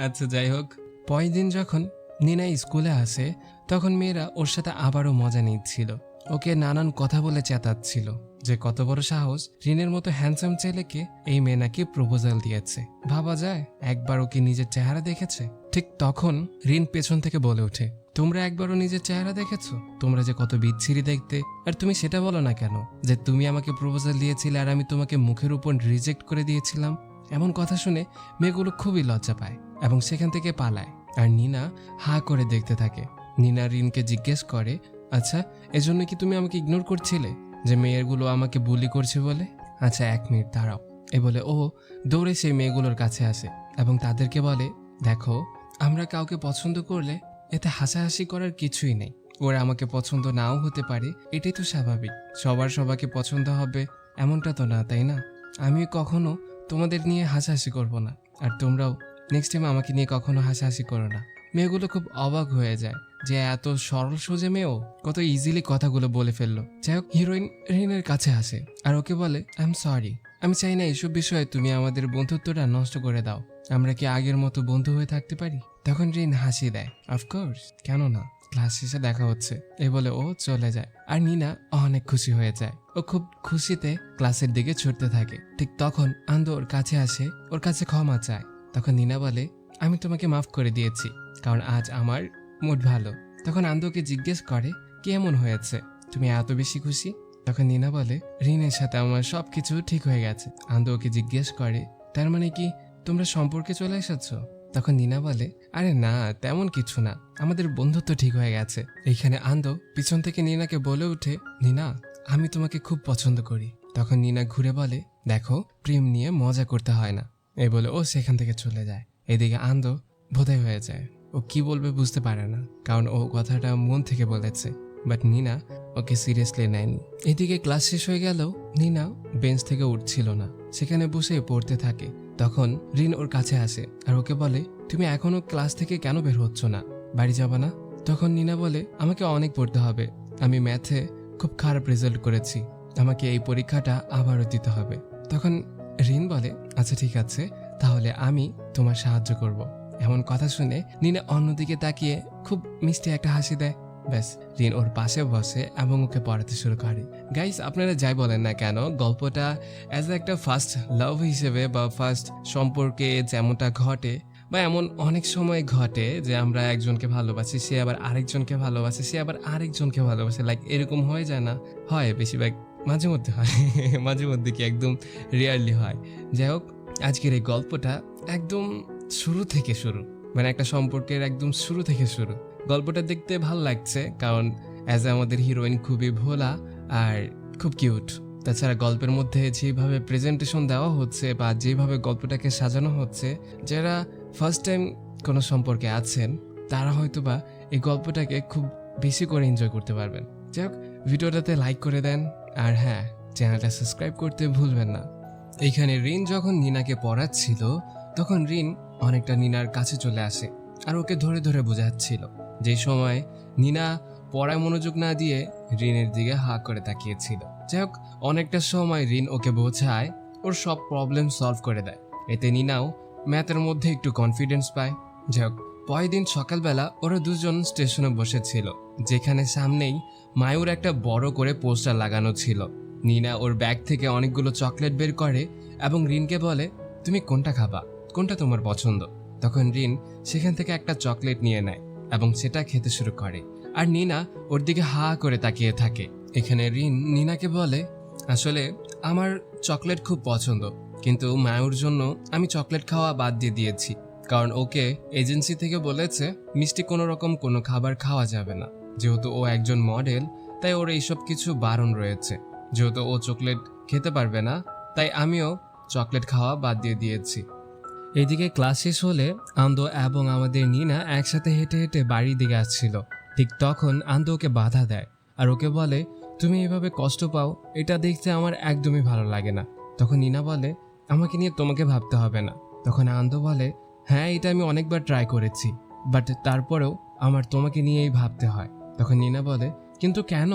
আচ্ছা যাই হোক, পরের দিন যখন নিনা স্কুলে আসে তখন মেয়েরা ওর সাথে আবারও মজা নিচ্ছিল, ওকে নানান কথা বলে চেতাচ্ছিল যে কত বড় সাহস, রিনের মতো হ্যান্ডসাম ছেলেকে এই মেয়ে নাকি প্রপোজাল দিয়েছে। ভাবা যায় একবার ওকে নিজের চেহারা দেখেছে। ঠিক তখন রিন পেছন থেকে বলে ওঠে তোমরা একবারও নিজের চেহারা দেখেছো? তোমরা যে কত বিচ্ছিরি দেখতে, আর তুমি সেটা বলো না কেন যে তুমি আমাকে প্রপোজাল দিয়েছিলে আর আমি তোমাকে মুখের উপর রিজেক্ট করে দিয়েছিলাম? এমন কথা শুনে মেয়েগুলো খুবই লজ্জা পায় এবং সেখান থেকে পালায়। আর নিনা হা করে দেখতে থাকে। নিনা রিনকে জিজ্ঞেস করে আচ্ছা এজন্য কি তুমি আমাকে ইগনোর করছিলে যে মেয়েগুলো আমাকে বুলি করছে বলে? আচ্ছা 1 মিনিট দাঁড়াও। এ বলে ও দৌড়ে সেই মেয়েগুলোর কাছে আসে এবং তাদেরকে বলে দেখো আমরা কাউকে পছন্দ করলে এতে হাসাহাসি করার কিছুই নেই, ওরা আমাকে পছন্দ নাও হতে পারে, এটাই তো স্বাভাবিক। সবার সবাইকে পছন্দ হবে এমনটা তো না, তাই না? আমি কখনো তোমাদের নিয়ে হাসাহাসি করব না, আর তোমরাও নেক্সট টাইম আমাকে নিয়ে কখনো হাসাহাসি করো না। মেয়েগুলো খুব অবাক হয়ে যায় যে এত সরল সোজা মেয়েও কত ইজিলি কথাগুলো বলে ফেললো। যাই হোক, হিরোইন রিনের কাছে আসে আর ওকে বলে আই এম সরি, আমি চাই না এসব বিষয়ে তুমি আমাদের বন্ধুত্বটা নষ্ট করে দাও, আমরা কি আগের মতো বন্ধু হয়ে থাকতে পারি? তখন রিন হাসি দেয় অফকোর্স, কেন না, ক্লাস শেষে দেখা হচ্ছে, এ বলে ও চলে যায়। আর নিনা অনেক খুশি হয়ে যায়, ও খুব খুশিতে ক্লাসের দিকে ছুটতে থাকে। ঠিক তখন আন্দো ওর কাছে আসে, ওর কাছে ক্ষমা চায়। তখন নিনা বলে আমি তোমাকে মাফ করে দিয়েছি কারণ আজ আমার মুড ভালো। তখন আন্দোকে জিজ্ঞেস করে কি এমন হয়েছে তুমি এত বেশি খুশি? তখন নিনা বলে রিনের সাথে আমার সবকিছু ঠিক হয়ে গেছে। আন্দো ওকে জিজ্ঞেস করে তার মানে কি তোমরা সম্পর্কে চলে এসেছো? তখন নিনা বলে আরে না তেমন কিছু না, আমাদের বন্ধুত্ব ঠিক হয়ে গেছে। এইখানে আন্দো পিছন থেকে নিনাকে বলে ওঠে নিনা আমি তোমাকে খুব পছন্দ করি। তখন নিনা ঘুরে বলে দেখো প্রেম নিয়ে মজা করতে হয় না, এই বলে ও সেখান থেকে চলে যায়। এদিকে আন্দো বোধাই হয়ে যায়, ও কি বলবে বুঝতে পারে না কারণ ও কথাটা মন থেকে বলেছে, বাট নিনা ওকে সিরিয়াসলি নেয়নি। এদিকে ক্লাস শেষ হয়ে গেলেও নিনা বেঞ্চ থেকে উঠছিল না, সেখানে বসে পড়তে থাকে। তখন রিন ওর কাছে আসে আর ওকে বলে তুমি এখনো ক্লাস থেকে কেন বের হচ্ছ না, বাড়ি যাবা না? তখন নিনা বলে আমাকে অনেক পড়তে হবে, আমি ম্যাথে খুব খারাপ রেজাল্ট করেছি, আমাকে এই পরীক্ষাটা আবারও দিতে হবে। তখন রিন বলে আচ্ছা ঠিক আছে, তাহলে আমি তোমার সাহায্য করব। এমন কথা শুনে নিনা অন্যদিকে তাকিয়ে খুব মিষ্টি একটা হাসি দেয়। ব্যাস রিন ওর পাশে বসে এবং ওকে পড়াতে শুরু করে। গাইস আপনারা যাই বলেন না কেন, গল্পটা অ্যাজ একটা ফার্স্ট লাভ হিসেবে বা ফার্স্ট সম্পর্কে যেমনটা ঘটে বা এমন অনেক সময় ঘটে যে আমরা একজনকে ভালোবাসি, সে আবার আরেকজনকে ভালোবাসে, সে আবার আরেকজনকে ভালোবাসে, লাইক এরকম হয়ে যায় না? হয়, বেশিরভাগ মাঝে মধ্যে হয়, মাঝে মধ্যে কি একদম রিয়ারলি হয়। যাই হোক, আজকের এই গল্পটা একদম শুরু থেকে শুরু, মানে একটা সম্পর্কের একদম শুরু থেকে শুরু। গল্পটা দেখতে ভালো লাগছে কারণ অ্যাজ আমাদের হিরোইন খুবই ভোলা আর খুব কিউট। তাছাড়া গল্পের মধ্যে যেভাবে প্রেজেন্টেশন দেওয়া হচ্ছে বা যেভাবে গল্পটাকে সাজানো হচ্ছে, যারা ফার্স্ট টাইম কোনো সম্পর্কে আছেন তারা হয়তো বা এই গল্পটাকে খুব বেশি করে এনজয় করতে পারবেন। যাই হোক, ভিডিওটাতে লাইক করে দেন আর হ্যাঁ, চ্যানেলটা সাবস্ক্রাইব করতে ভুলবেন না। এইখানে রিন যখন নিনাকে পড়াচ্ছিল তখন রিন অনেকটা নিনার কাছে চলে আসে আর ওকে ধরে ধরে বোঝাচ্ছিল। যে সময় নিনা পড়ায় মনোযোগ না দিয়ে রিনের দিকে হা করে তাকিয়েছিল। যাই হোক, অনেকটা সময় রিন ওকে বোঝায়, ওর সব প্রবলেম সলভ করে দেয়। এতে নিনাও ম্যাথের মধ্যে একটু কনফিডেন্স পায়। যাই হোক, পরের দিন সকালবেলা ওরা দুজন স্টেশনে বসেছিল, যেখানে সামনেই মায়ুর একটা বড় করে পোস্টার লাগানো ছিল। নিনা ওর ব্যাগ থেকে অনেকগুলো চকলেট বের করে এবং রিনকে বলে, তুমি কোনটা খাবা, কোনটা তোমার পছন্দ। তখন রিন সেখান থেকে একটা চকলেট নিয়ে নেয় এবং সেটা খেতে শুরু করে, আর নিনা ওর দিকে হা করে তাকিয়ে থাকে। এখানে রিন নিনাকে বলে, আসলে আমার চকলেট খুব পছন্দ, কিন্তু মায়ুর জন্য আমি চকলেট খাওয়া বাদ দিয়ে দিয়েছি, কারণ ওকে এজেন্সি থেকে বলেছে মিষ্টি কোনো রকম কোনো খাবার খাওয়া যাবে না। যেহেতু ও একজন মডেল, তাই ওর এইসব কিছু বারণ রয়েছে। যেহেতু ও চকলেট খেতে পারবে না, তাই আমিও চকলেট খাওয়া বাদ দিয়ে দিয়েছি। এদিকে ক্লাস শেষ হলে আন্দো এবং আমাদের নিনা একসাথে হেঁটে হেঁটে বাড়ির দিকে আসছিল। ঠিক তখন আন্দো ওকে বাধা দেয় আর ওকে বলে, তুমি এভাবে কষ্ট পাও, এটা দেখতে আমার একদমই ভালো লাগে না। তখন নিনা বলে, আমাকে নিয়ে তোমাকে ভাবতে হবে না। তখন আন্দো বলে, হ্যাঁ, এটা আমি অনেকবার ট্রাই করেছি, বাট তারপরেও আমার তোমাকে নিয়েই ভাবতে হয়। তখন নিনা বলে, কিন্তু কেন?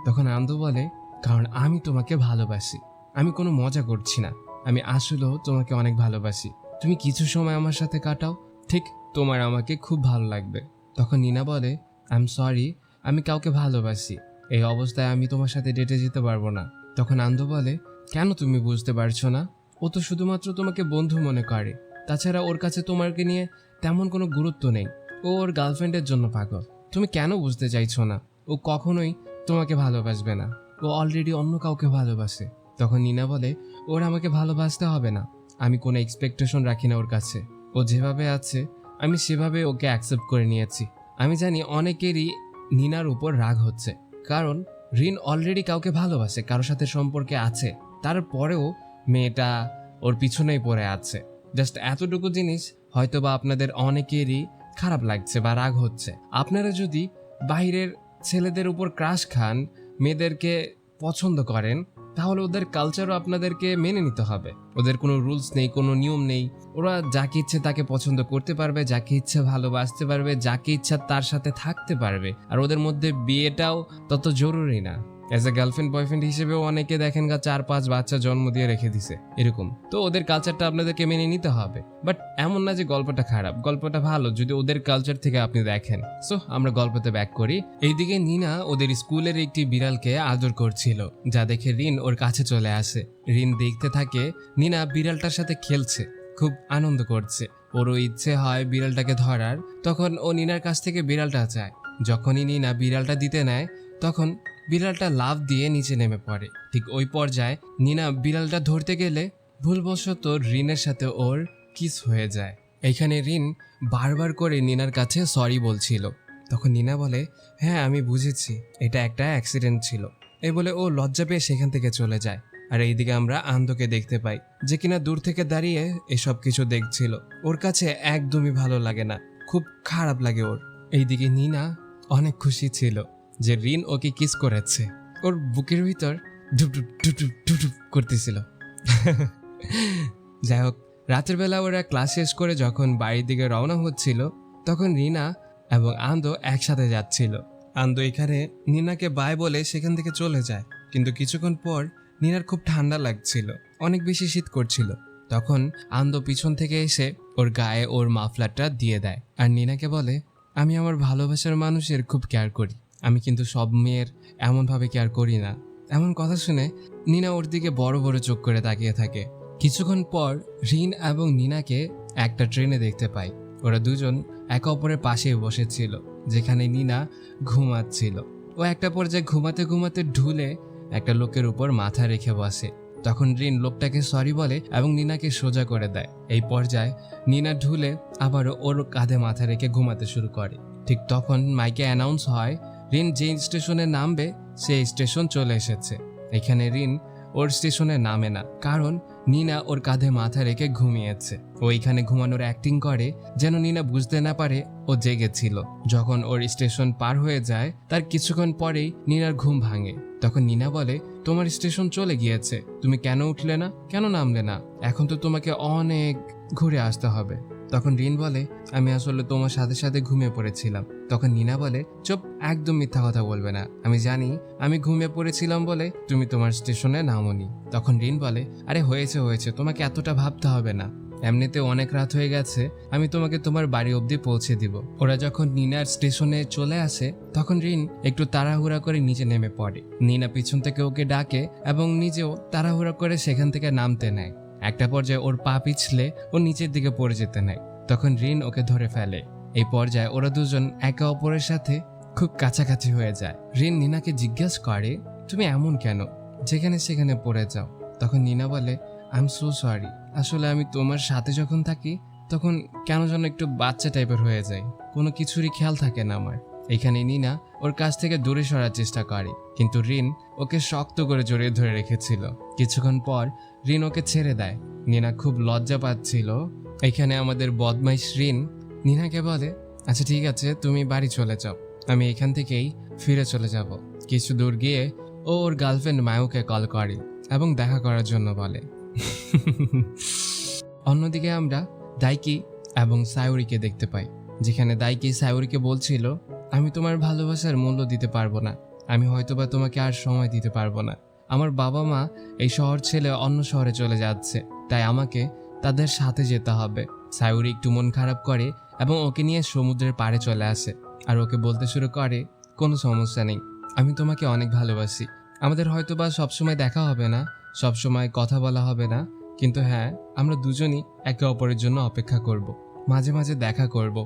তখন আন্দো বলে, কারণ আমি তোমাকে ভালোবাসি, আমি কোনো মজা করছি না, আমি আসলেও তোমাকে অনেক ভালোবাসি। তুমি কিছু সময় আমার সাথে কাটাও, ঠিক তোমার আমাকে খুব ভালো লাগবে। তখন নিনা বলে, আই এম সরি, আমি কাউকে ভালোবাসি, এই অবস্থায় আমি তোমার সাথে ডেটে যেতে পারবো না। তখন আন্দো বলে, কেন তুমি বুঝতে পারছো না? ও তো শুধুমাত্র তোমাকে বন্ধু মনে করে, তাছাড়া ওর কাছে তোমাকে নিয়ে তেমন কোনো গুরুত্ব নেই। ও ওর গার্লফ্রেন্ডের জন্য পাগল। তুমি কেন বুঝতে চাইছো না? ও কখনোই তোমাকে ভালোবাসবে না, ও অলরেডি অন্য কাউকে ভালোবাসে। তখন নিনা বলে, ওর আমাকে ভালোবাসতে হবে না, আমি কোনো এক্সপেকটেশন রাখি না ওর কাছে। ও যেভাবে আছে আমি সেভাবে ওকে অ্যাকসেপ্ট করে নিয়েছি। আমি জানি অনেকেরই নিনার উপর রাগ হচ্ছে, কারণ রিন অলরেডি কাউকে ভালোবাসে, কারোর সাথে সম্পর্কে আছে, তারপরেও মেয়েটা ওর পিছনেই পড়ে আছে। জাস্ট এতটুকু জিনিস হয়তো বা আপনাদের অনেকেরই খারাপ লাগছে বা রাগ হচ্ছে। আপনারা যদি বাইরের ছেলেদের উপর ক্রাশ খান, মেয়েদেরকে পছন্দ করেন, তাহলে ওদের কালচারও আপনাদেরকে মেনে নিতে হবে। ওদের কোনো রুলস নেই, কোনো নিয়ম নেই, ওরা যাকে ইচ্ছে তাকে পছন্দ করতে পারবে, যাকে ইচ্ছে ভালোবাসতে পারবে, যাকে ইচ্ছা তার সাথে থাকতে পারবে। আর ওদের মধ্যে বিয়েটাও তত জরুরি না। অ্যাজ এ গার্লফ্রেন্ড বয়ফ্রেন্ড হিসেবেও অনেকে দেখেন 4-5 বাচ্চা জন্ম দিয়ে রেখে দিছে, এরকম। তো ওদের কালচারটা আপনাদেরকে মেনে নিতে হবে। বাট এমন না যে গল্পটা খারাপ, গল্পটা ভালো যদি ওদের কালচার থেকে আপনি দেখেন। সো আমরা গল্পতে ব্যাক করি। এইদিকে নিনা ওদের স্কুলের একটি বিড়ালকে আদর করছিল, যা দেখে রিন ওর কাছে চলে আসে। রিন দেখতে থাকে নিনা বিড়ালটার সাথে খেলছে, খুব আনন্দ করছে। ওরও ইচ্ছে হয় বিড়ালটাকে ধরার, তখন ও নিনার কাছ থেকে বিড়ালটা চায়। যখনই নিনা বিড়ালটা দিতে নেয়, তখন বিড়ালটা লাফ দিয়ে নিচে নেমে পড়ে। ঠিক ওই পর্যায়ে নিনা বিড়ালটা ধরতে গেলে ভুলবশত রিনের সাথে ওর কিস হয়ে যায়। এইখানে রিন বারবার করে নিনার কাছে সরি বলছিল। তখন নিনা বলে, হ্যাঁ আমি বুঝেছি, এটা একটা অ্যাক্সিডেন্ট ছিল, এই বলে ও লজ্জা পেয়ে সেখান থেকে চলে যায়। আর এইদিকে আমরা আন্দোকে দেখতে পাই, যে কিনা দূর থেকে দাঁড়িয়ে এসব কিছু দেখছিল। ওর কাছে একদমই ভালো লাগে না, খুব খারাপ লাগে ওর। এইদিকে নিনা অনেক খুশি ছিল যে রিন ওকে কিস করেছে। ওর বুকের ভিতর ঢুপঢুপ ঢুপঢুপ ঢুপঢুপ করতেছিল। যাই হোক, রাতের বেলা ওরা ক্লাস শেষ করে যখন বাড়ির দিকে রওনা হচ্ছিল, তখন রিনা এবং আন্দো একসাথে যাচ্ছিল। আন্দো এখানে নিনাকে বাই বলে সেখান থেকে চলে যায়, কিন্তু কিছুক্ষণ পর নিনার খুব ঠান্ডা লাগছিল, অনেক বেশি শীত করছিল। তখন আন্দো পিছন থেকে এসে ওর গায়ে ওর মাফলারটা দিয়ে দেয়, আর নিনাকে বলে, আমি আমার ভালোবাসার মানুষের খুব কেয়ার করি, আমি কিন্তু সব মেয়ের এমনভাবে কেয়ার করি না। এমন কথা শুনে নিনা ওর দিকে বড় বড় চোখ করে তাকিয়ে থাকে। কিছুক্ষণ পর রিন এবং নিনাকে একটা ট্রেনে দেখতে পাই। ওরা দুজন একে অপরের পাশেই বসেছিল, যেখানে নিনা ঘুমাচ্ছিল। ও একটা পর্যায়ে ঘুমাতে ঘুমাতে ঢুলে একটা লোকের উপর মাথা রেখে বসে। তখন রিন লোকটাকে সরি বলে এবং নিনাকে সোজা করে দেয়। এই পর্যায়ে নিনা ঢুলে আবারও ওর কাঁধে মাথা রেখে ঘুমাতে শুরু করে। ঠিক তখন মাইকে অ্যানাউন্স হয় রিন যে স্টেশনে নামবে সেই স্টেশন চলে এসেছে। এখানে রিন ওর স্টেশনে নামে না, কারণ নিনা ওর কাঁধে মাথা রেখে ঘুমিয়েছে। ও এখানে ঘুমানোর অ্যাক্টিং করে যেন নিনা বুঝতে না পারে ও জেগেছিল। যখন ওর স্টেশন পার হয়ে যায়, তার কিছুক্ষণ পরেই নিনার ঘুম ভাঙে। তখন নিনা বলে, তোমার স্টেশন চলে গিয়েছে, তুমি কেন উঠলে না, কেন নামলে না? এখন তো তোমাকে অনেক ঘুরে আসতে হবে। তখন রিন বলে, আমি আসলে তোমার সাথে সাথে ঘুমিয়ে পড়েছিলাম। তখন নিনা বলে, চুপ, একদম মিথ্যা কথা বলবে না, আমি জানি আমি ঘুমিয়ে পড়েছিলাম বলে তুমি তোমার স্টেশনে নামোনি। তখন রিন বলে, আরে হয়েছে হয়েছে, তোমাকে এতটা ভাবতে হবে না, এমনিতে অনেক রাত হয়ে গেছে, আমি তোমাকে তোমার বাড়ি অবধি পৌঁছে দিব। ওরা যখন নিনার স্টেশনে চলে আসে তখন রিন একটু তাড়াহুড়া করে নিচে নেমে পড়ে। নিনা পিছন থেকে ওকে ডাকে এবং নিজেও তাড়াহুড়া করে সেখান থেকে নামতে নেয়। একটা পর্যায়ে ওর পা পিছলে ও নিচের দিকে পড়ে যেতে নেয়। তখন রিন ওকে ধরে ফেলে। এই পর্যায়ে ওরা দুজন একে অপরের সাথে খুব কাছাকাছি হয়ে যায়। রিন নিনাকে জিজ্ঞাসা করে, তুমি এমন কেন, যেখানে সেখানে পড়ে যাও? তখন নিনা বলে, আই এম সো সরি, আসলে আমি তোমার সাথে যখন থাকি তখন কেন যেন একটু বাচ্চা টাইপের হয়ে যায়, কোনো কিছুরই খেয়াল থাকে না আমার। এখানে নিনা ওর কাছ থেকে দূরে সরার চেষ্টা করে, কিন্তু রিন ওকে শক্ত করে জড়িয়ে ধরে রেখেছিল। কিছুক্ষণ পর রিন ওকে ছেড়ে দেয়। নিনা খুব লজ্জা পাচ্ছিল। এখানে আমাদের বদমাইশ রিন নিনাকে বলে, আচ্ছা ঠিক আছে, তুমি বাড়ি চলে যাও, আমি এখান থেকেই ফিরে চলে যাব। কিছু দূর গিয়ে ও ওর গার্লফ্রেন্ড মায়ুকে কল করে এবং দেখা করার জন্য বলে। অন্যদিকে আমরা দাইকি এবং সায়ুরিকে দেখতে পাই, যেখানে দাইকি সায়ুরিকে বলছিল, আমি তোমার ভালোবাসার মূল্য দিতে পারবো না, আমি হয়তোবা তোমাকে আর সময় দিতে পারবো না। আমার বাবা মা এই শহর ছেড়ে অন্য শহরে চলে যাচ্ছে, তাই আমাকে তাদের সাথে যেতে হবে। সায়ুরি একটু মন খারাপ করে এবং ওকে নিয়ে সমুদ্রের পাড়ে চলে আসে আর ওকে বলতে শুরু করে, কোনো সমস্যা নেই, আমি তোমাকে অনেক ভালোবাসি, আমাদের হয়তোবা সবসময় দেখা হবে না, সবসময় কথা বলা হবে না, কিন্তু হ্যাঁ, আমরা দুজনই একে অপরের জন্য অপেক্ষা করব, মাঝে মাঝে দেখা করব,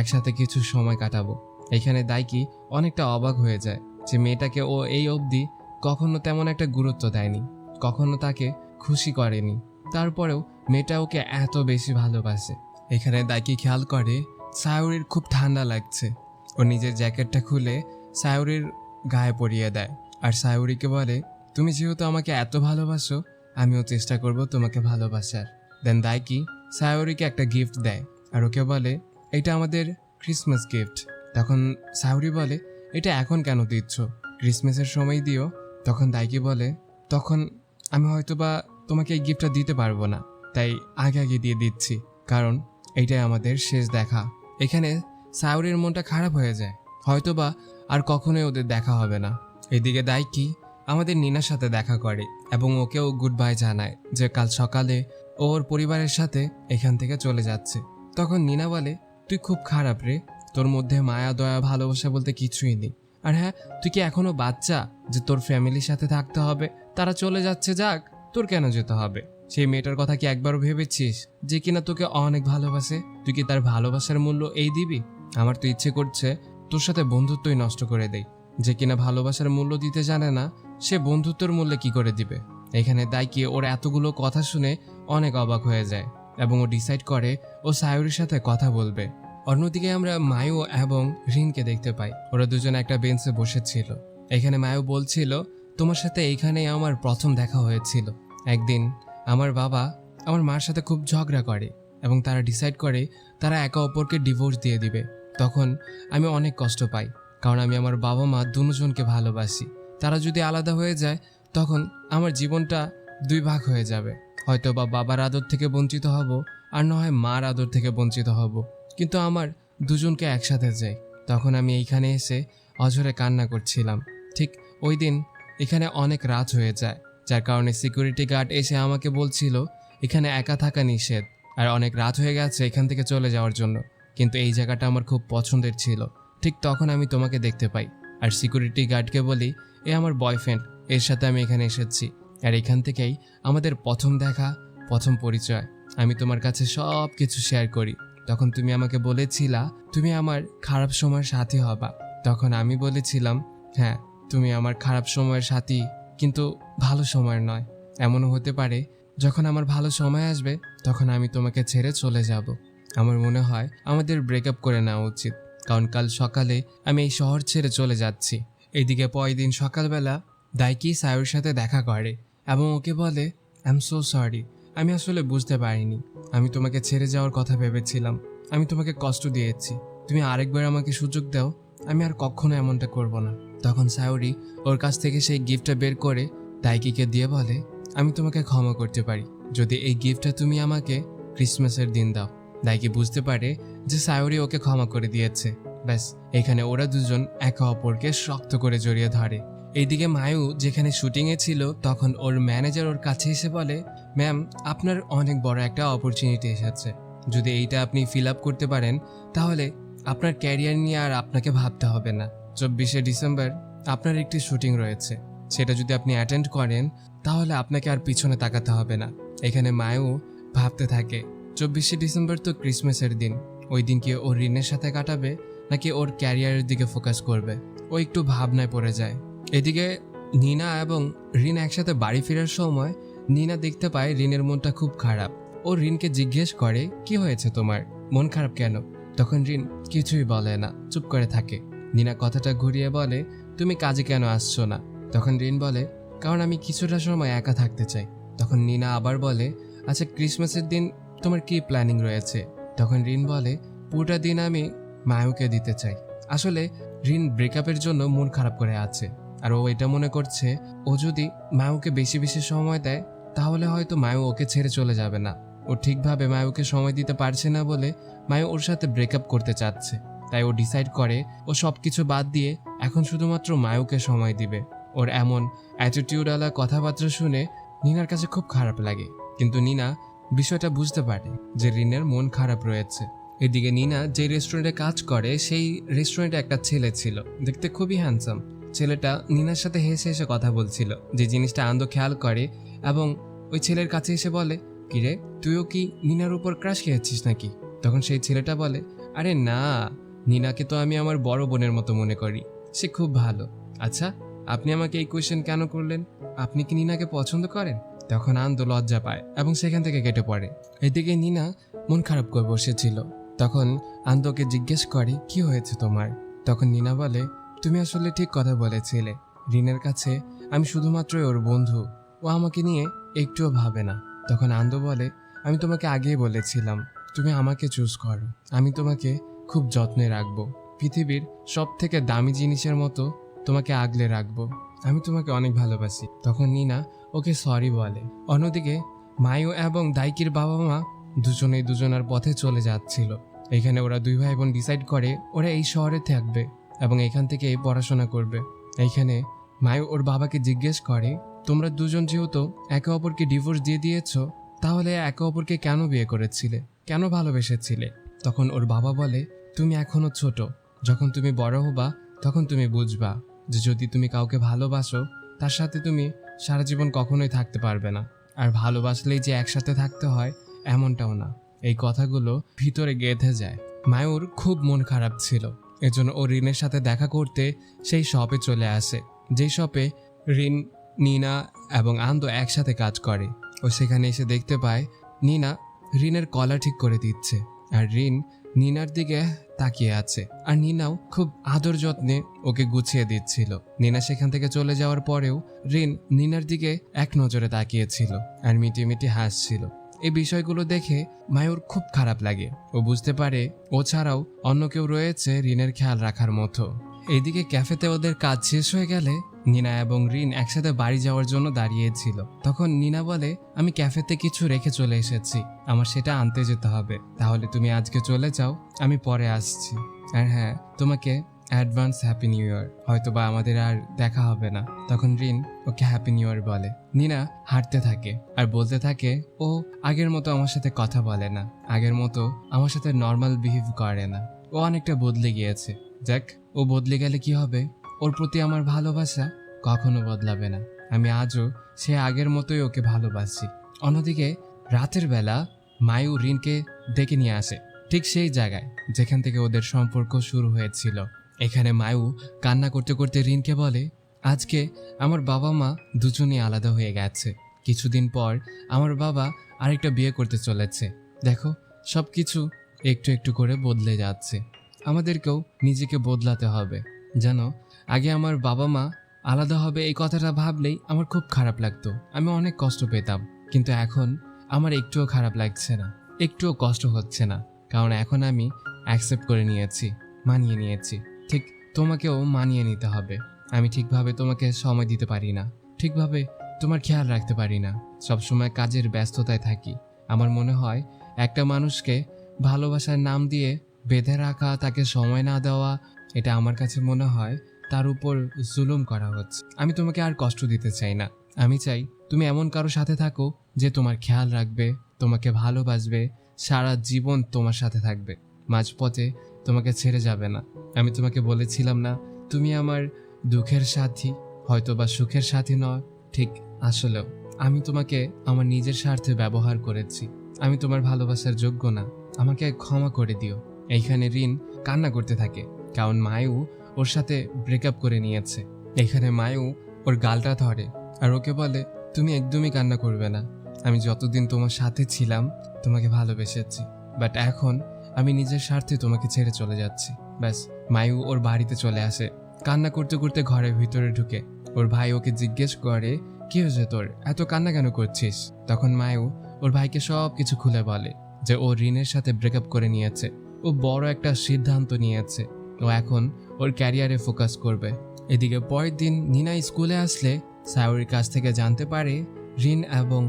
একসাথে কিছু সময় কাটাবো। এখানে দাইকি অনেকটা অবাক হয়ে যায় যে মেয়েটাকে ও এই অবধি কখনো তেমন একটা গুরুত্ব দেয়নি, কখনো তাকে খুশি করেনি, তারপরেও মেয়েটা ওকে এত বেশি ভালোবাসে। এখানে দাইকি খেয়াল করে সায়ুরির খুব ঠান্ডা লাগছে। ও নিজের জ্যাকেটটা খুলে সায়ুরির গায়ে পরিয়ে দেয় আর সায়ুরিকে বলে, তুমি যেহেতু আমাকে এত ভালোবাসো, আমিও চেষ্টা করব তোমাকে ভালোবাসার। দেন দাইকি সায়ুরিকে একটা গিফট দেয় আর ওকে বলে, এটা আমাদের ক্রিসমাস গিফট। তখন সায়ুরি বলে, এটা এখন কেন দিচ্ছ, ক্রিসমাসের সময় দিও। তখন দাইকি বলে, তখন আমি হয়তোবা তোমাকে এই গিফটটা দিতে পারবো না, তাই আগে আগে দিয়ে দিচ্ছি, কারণ এইটাই আমাদের শেষ দেখা। এখানে সায়ুরির মনটা খারাপ হয়ে যায়, হয়তোবা আর কখনোই ওদের দেখা হবে না। এদিকে দাইকি আমাদের নিনার সাথে দেখা করে এবং ওকেও গুড বাই জানায় যে কাল সকালে ওর পরিবারের সাথে এখান থেকে চলে যাচ্ছে। তখন নিনা বলে, তুই খুব খারাপ রে, তোর মধ্যে মায়া দয়া ভালোবাসা বলতে কিছুই নেই। আর হ্যাঁ, তুই কি এখনো বাচ্চা যে তোর ফ্যামিলির সাথে থাকতে হবে? তারা চলে যাচ্ছে, যাক, তোর কেন যেতে হবে? সেই মেয়েটার কথা কি একবারও ভেবেছিস যে কিনা তোকে অনেক ভালোবাসে? তুই কি তার ভালোবাসার মূল্য এই দিবি? আমার তো ইচ্ছে করছে তোর সাথে বন্ধুত্বই নষ্ট করে দেই। যে কিনা ভালোবাসার মূল্য দিতে জানে না, সে বন্ধুত্বের মূল্যে কি করে দিবে? এখানে দাইকি ওর এতগুলো কথা শুনে অনেক অবাক হয়ে যায় এবং ও ডিসাইড করে ও সায়ুরির সাথে কথা বলবে। অন্যদিকে আমরা মায়ু এবং রিনকে দেখতে পাই, ওরা দুজন একটা বেঞ্চে বসেছিল। এখানে মায়ু বলছিল, তোমার সাথে এইখানেই আমার প্রথম দেখা হয়েছিল। একদিন আমার বাবা আমার মার সাথে খুব ঝগড়া করে এবং তারা ডিসাইড করে তারা একে অপরকে ডিভোর্স দিয়ে দিবে। তখন আমি অনেক কষ্ট পাই, কারণ আমি আমার বাবা মা দুজনকে ভালোবাসি। তারা যদি আলাদা হয়ে যায় তখন আমার জীবনটা দুই ভাগ হয়ে যাবে, হয়তো বা বাবার আদর থেকে বঞ্চিত হব, আর না হয় মার আদর থেকে বঞ্চিত হব, কিন্তু আমার দুজনকে একসাথে চাই। তখন আমি এইখানে এসে অঝরে কান্না করছিলাম। ঠিক ওই দিন এখানে অনেক রাত হয়ে যায়, যার কারণে সিকিউরিটি গার্ড এসে আমাকে বলছিল এখানে একা থাকা নিষেধ, আর অনেক রাত হয়ে গেছে এখান থেকে চলে যাওয়ার জন্য, কিন্তু এই জায়গাটা আমার খুব পছন্দের ছিল। ঠিক তখন আমি তোমাকে দেখতে পাই আর সিকিউরিটি গার্ডকে বলি, এ আমার বয়ফ্রেন্ড, এর সাথে আমি এখানে এসেছি, আর এখান থেকেই আমাদের প্রথম দেখা, প্রথম পরিচয়। আমি তোমার কাছে সব কিছু শেয়ার করি। তখন তুমি আমাকে বলেছিলা তুমি আমার খারাপ সময়ের সাথী হবা। তখন আমি বলেছিলাম, হ্যাঁ, তুমি আমার খারাপ সময়ের সাথী, কিন্তু ভালো সময়ের নয়। এমনও হতে পারে যখন আমার ভালো সময় আসবে তখন আমি তোমাকে ছেড়ে চলে যাব। আমার মনে হয় আমাদের ব্রেকআপ করে নেওয়া উচিত, কারণ কাল সকালে আমি এই শহর ছেড়ে চলে যাচ্ছি। এইদিকে পরের দিন সকালবেলা দাইকি সায়ুর সাথে দেখা করে এবং ওকে বলে, আই এম সো সরি, আমি আসলে বুঝতে পারিনি, আমি তোমাকে ছেড়ে যাওয়ার কথা ভেবেছিলাম, আমি তোমাকে কষ্ট দিয়েছি, তুমি আরেকবার আমাকে সুযোগ দাও, আমি আর কখনো এমনটা করব না। তখন সায়ুরি ওর কাছ থেকে সেই গিফটটা বের করে দাইকিকে দিয়ে বলে, আমি তোমাকে ক্ষমা করতে পারি যদি এই গিফটটা তুমি আমাকে ক্রিসমাসের দিন দাও। দাইকি বুঝতে পারে যে সায়রি ওকে ক্ষমা করে দিয়েছে। ব্যাস, এখানে ওরা দুজন একে অপরকে শক্ত করে জড়িয়ে ধরে। এইদিকে মায়ু যেখানে শুটিংয়ে ছিল তখন ওর ম্যানেজার ওর কাছে এসে বলে, ম্যাম, আপনার অনেক বড় একটা অপরচুনিটি এসেছে। যদি এইটা আপনি ফিল আপ করতে পারেন তাহলে আপনার ক্যারিয়ার নিয়ে আর আপনাকে ভাবতে হবে না। 24শে ডিসেম্বর আপনার একটি শুটিং রয়েছে, সেটা যদি আপনি অ্যাটেন্ড করেন তাহলে আপনাকে আর পিছনে তাকাতে হবে না। এখানে মায়ু ভাবতে থাকে 24শে ডিসেম্বর তো ক্রিসমাসের দিন, ওই দিন কি ও রিনের সাথে কাটাবে নাকি ওর ক্যারিয়ারের দিকে ফোকাস করবে? ও একটু ভাবনায় পড়ে যায়। এদিকে নিনা এবং রিন একসাথে বাড়ি ফেরার সময় নিনা দেখতে পায় রিনের মনটা খুব খারাপ। ও রিনকে জিজ্ঞেস করে, কি হয়েছে তোমার, মন খারাপ কেন? তখন রিন কিছুই বলে না, চুপ করে থাকে। নিনা কথাটা ঘুরিয়ে বলে, তুমি কাজে কেন আসছো না? তখন রিন বলে, কারণ আমি কিছুটা সময় একা থাকতে চাই। তখন নিনা আবার বলে, আচ্ছা ক্রিসমাসের দিন তোমার কি প্ল্যানিং রয়েছে? তখন রিন বলে, পুরোটা দিন আমি মায়ুকে দিতে চাই। আসলে রিন ব্রেকআপের জন্য মন খারাপ করে আছে, আর ও এটা মনে করছে ও যদি মায়ুকে বেশি বেশি সময় দেয় তাহলে হয়তো মায়ু ওকে ছেড়ে চলে যাবে না। ও ঠিকভাবে মায়ুকে সময় দিতে পারছে না বলে মায়ু ওর সাথে ব্রেকআপ করতে চাচ্ছে। তাই ও ডিসাইড করে ও সবকিছু বাদ দিয়ে এখন শুধুমাত্র মায়ুকে সময় দিবে। ওর এমন অ্যাটিটিউডওয়ালা কথাবার্তা শুনে নিনার কাছে খুব খারাপ লাগে, কিন্তু নিনা বিষয়টা বুঝতে পারে যে রিনের মন খারাপ রয়েছে। এদিকে নিনা যে রেস্টুরেন্টে কাজ করে সেই রেস্টুরেন্টে একটা ছেলে ছিল, দেখতে খুবই হ্যান্ডসাম। ছেলেটা নিনার সাথে হেসে হেসে কথা বলছিল, যে জিনিসটা আনন্দ খেয়াল করে এবং ওই ছেলের কাছে এসে বলে, কিরে তুইও কি নিনার উপর ক্রাশ খেয়েছিস নাকি? তখন সেই ছেলেটা বলে, আরে না, নিনাকে তো আমি আমার বড় বোনের মতো মনে করি, সে খুব ভালো। আচ্ছা, আপনি আমাকে এই কোয়েশ্চেন কেন করলেন? আপনি কি নিনাকে পছন্দ করেন? তখন আনন্দ লজ্জা পায় এবং সেখান থেকে কেটে পড়ে। এদিকে নিনা মন খারাপ করে বসেছিল। তখন আনন্দকে জিজ্ঞেস করে, কি হয়েছে তোমার? তখন নিনা বলে, তুমি আসলে ঠিক কথা বলেছিলে, রিনের কাছে আমি শুধুমাত্রই ওর বন্ধু, ও আমাকে নিয়ে একটুও ভাবে না। তখন আনন্দ বলে, আমি তোমাকে আগেই বলেছিলাম তুমি আমাকে চুজ করো, আমি তোমাকে খুব যত্নে রাখবো, পৃথিবীর সব থেকে দামি জিনিসের মতো তোমাকে আগলে রাখবো, আমি তোমাকে অনেক ভালোবাসি। তখন নিনা ওকে সরি বলে। অন্যদিকে মায়ু এবং দাইকির বাবা মা দুজনেই দুজনার পথে চলে যাচ্ছিল। এখানে ওরা দুই ভাই বোন ডিসাইড করে ওরা এই শহরে থাকবে এবং এখান থেকে পড়াশোনা করবে। এইখানে মায়ু ওর বাবাকে জিজ্ঞেস করে, তোমরা দুজন যেহেতু একে অপরকে ডিভোর্স দিয়ে দিয়েছো, তাহলে একে অপরকে কেন বিয়ে করেছিলে, কেন ভালোবেসেছিলে? তখন ওর বাবা বলে, তুমি এখনো ছোট, যখন তুমি বড় হবা তখন তুমি বুঝবা যে যদি তুমি কাউকে ভালোবাসো তার সাথে তুমি সারা জীবন কখনোই থাকতে পারবে না, আর ভালোবাসলেই যে একসাথে থাকতে হয় এমনটাও না। এই কথাগুলো ভিতরে গেঁথে যায়। মায়ুর খুব মন খারাপ ছিল, এজন্য ও রিনের সাথে দেখা করতে সেই শপে চলে আসে, যেই শপে রিন, নিনা এবং আনন্দ একসাথে কাজ করে। ও সেখানে এসে দেখতে পায় নিনা রিনের কলার ঠিক করে দিচ্ছে, আর রিন নিনার দিকে তাকিয়ে আছে, আর নিনাও খুব আদর যত্নে ওকে গুছিয়ে দিচ্ছিল। নিনা সেখান থেকে চলে যাওয়ার পরেও রিন নিনার দিকে এক নজরে তাকিয়েছিল আর মিটি মিটি হাসছিল। এই বিষয়গুলো দেখে মায়ুর খুব খারাপ লাগে। ও বুঝতে পারে ও ছাড়াও অন্য কেউ রয়েছে রিনের খেয়াল রাখার মতো। এইদিকে ক্যাফেতে ওদের কাজ শেষ হয়ে গেলে নিনা এবং রিন একসাথে বাড়ি যাওয়ার জন্য দাঁড়িয়েছিল। তখন নিনা বলে, আমি ক্যাফেতে কিছু রেখে চলে এসেছি, আমার সেটা আনতে যেতে হবে, তাহলে তুমি আজকে চলে যাও, আমি পরে আসছি। আর হ্যাঁ, তোমাকে অ্যাডভান্স হ্যাপি নিউ ইয়ার, হয়তো বা আমাদের আর দেখা হবে না। তখন রিন ওকে হ্যাপি নিউ ইয়ার বলে। নিনা হাঁটতে থাকে আর বলতে থাকে, ও আগের মতো আমার সাথে কথা বলে না, আগের মতো আমার সাথে নর্মাল বিহেভ করে না, ও অনেকটা বদলে গিয়েছে। যাক, ও বদলে গেলে কি হবে, ওর প্রতি আমার ভালোবাসা কখনো বদলাবে না, আমি আজও সে আগের মতোই ওকে ভালোবাসি। অন্যদিকে রাতের বেলা মায়ু রিনকে ডেকে নিয়ে আসে ঠিক সেই জায়গায় যেখান থেকে ওদের সম্পর্ক শুরু হয়েছিল। এখানে মায়ু কান্না করতে করতে রিনকে বলে, আজকে আমার বাবা মা দুজনেই আলাদা হয়ে গেছে, কিছুদিন পর আমার বাবা আরেকটা বিয়ে করতে চলেছে, দেখো সব কিছু একটু একটু করে বদলে যাচ্ছে, আমাদেরকেও নিজেকে বদলাতে হবে। জানো, আগে আমার বাবা মা আলাদা হবে এই কথাটা ভাবলেই আমার খুব খারাপ লাগতো, আমি অনেক কষ্ট পেতাম, কিন্তু এখন আমার একটুও খারাপ লাগছে না, একটুও কষ্ট হচ্ছে না, কারণ এখন আমি অ্যাকসেপ্ট করে নিয়েছি, মানিয়ে নিয়েছি। ঠিক তোমাকেও মানিয়ে নিতে হবে। আমি ঠিকভাবে তোমাকে সময় দিতে পারি না, ঠিকভাবে তোমার খেয়াল রাখতে পারি না, সবসময় কাজের ব্যস্ততায় থাকি। আমার মনে হয় একটা মানুষকে ভালোবাসার নাম দিয়ে বেঁধে রাখা, তাকে সময় না দেওয়া, এটা আমার কাছে মনে হয় তার উপর জুলুম করা হচ্ছে। আমি তোমাকে আর কষ্ট দিতে চাই না। আমি চাই তুমি এমন কারো সাথে থাকো যে তোমার খেয়াল রাখবে, তোমাকে ভালোবাসবে, সারা জীবন তোমার সাথে থাকবে, মাঝপথে তোমাকে ছেড়ে যাবে না। আমি তোমাকে বলেছিলাম না তুমি আমার দুঃখের সাথী, হয়তো বা সুখের সাথী নয়। ঠিক আসলেও আমি তোমাকে আমার নিজের স্বার্থে ব্যবহার করেছি। আমি তোমার ভালোবাসার যোগ্য না, আমাকে ক্ষমা করে দিও। এইখানে রিন কান্না করতে থাকে, কারণ মায়ু ওর সাথে ব্রেকআপ করে নিয়েছে। এখানে মায়ু ওর গালটা ধরে আর ওকে বলে, তুমি একদমই কান্না করবে না। আমি যতদিন তোমার সাথে ছিলাম তোমাকে ভালোবেসেছি, বাট এখন আমি নিজের স্বার্থে তোমাকে ছেড়ে চলে যাচ্ছি। ব্যাস, মায়ু ওর বাড়িতে চলে আসে। কান্না করতে করতে ঘরের ভিতরে ঢুকে ওর ভাই ওকে জিজ্ঞেস করে, কি হয়েছে তোর, এত কান্না কেন করছিস? তখন মায়ু ওর ভাইকে সব কিছু খুলে বলে যে ও রিনের সাথে ব্রেকআপ করে নিয়েছে, ও বড় একটা সিদ্ধান্ত নিয়েছে, ও এখন ওর ক্যারিয়ারে ফোকাস করবে। এদিকে পরের দিন নিনা স্কুলে আসলে সায়রির কাছ থেকে জানতে পারে রিন এবং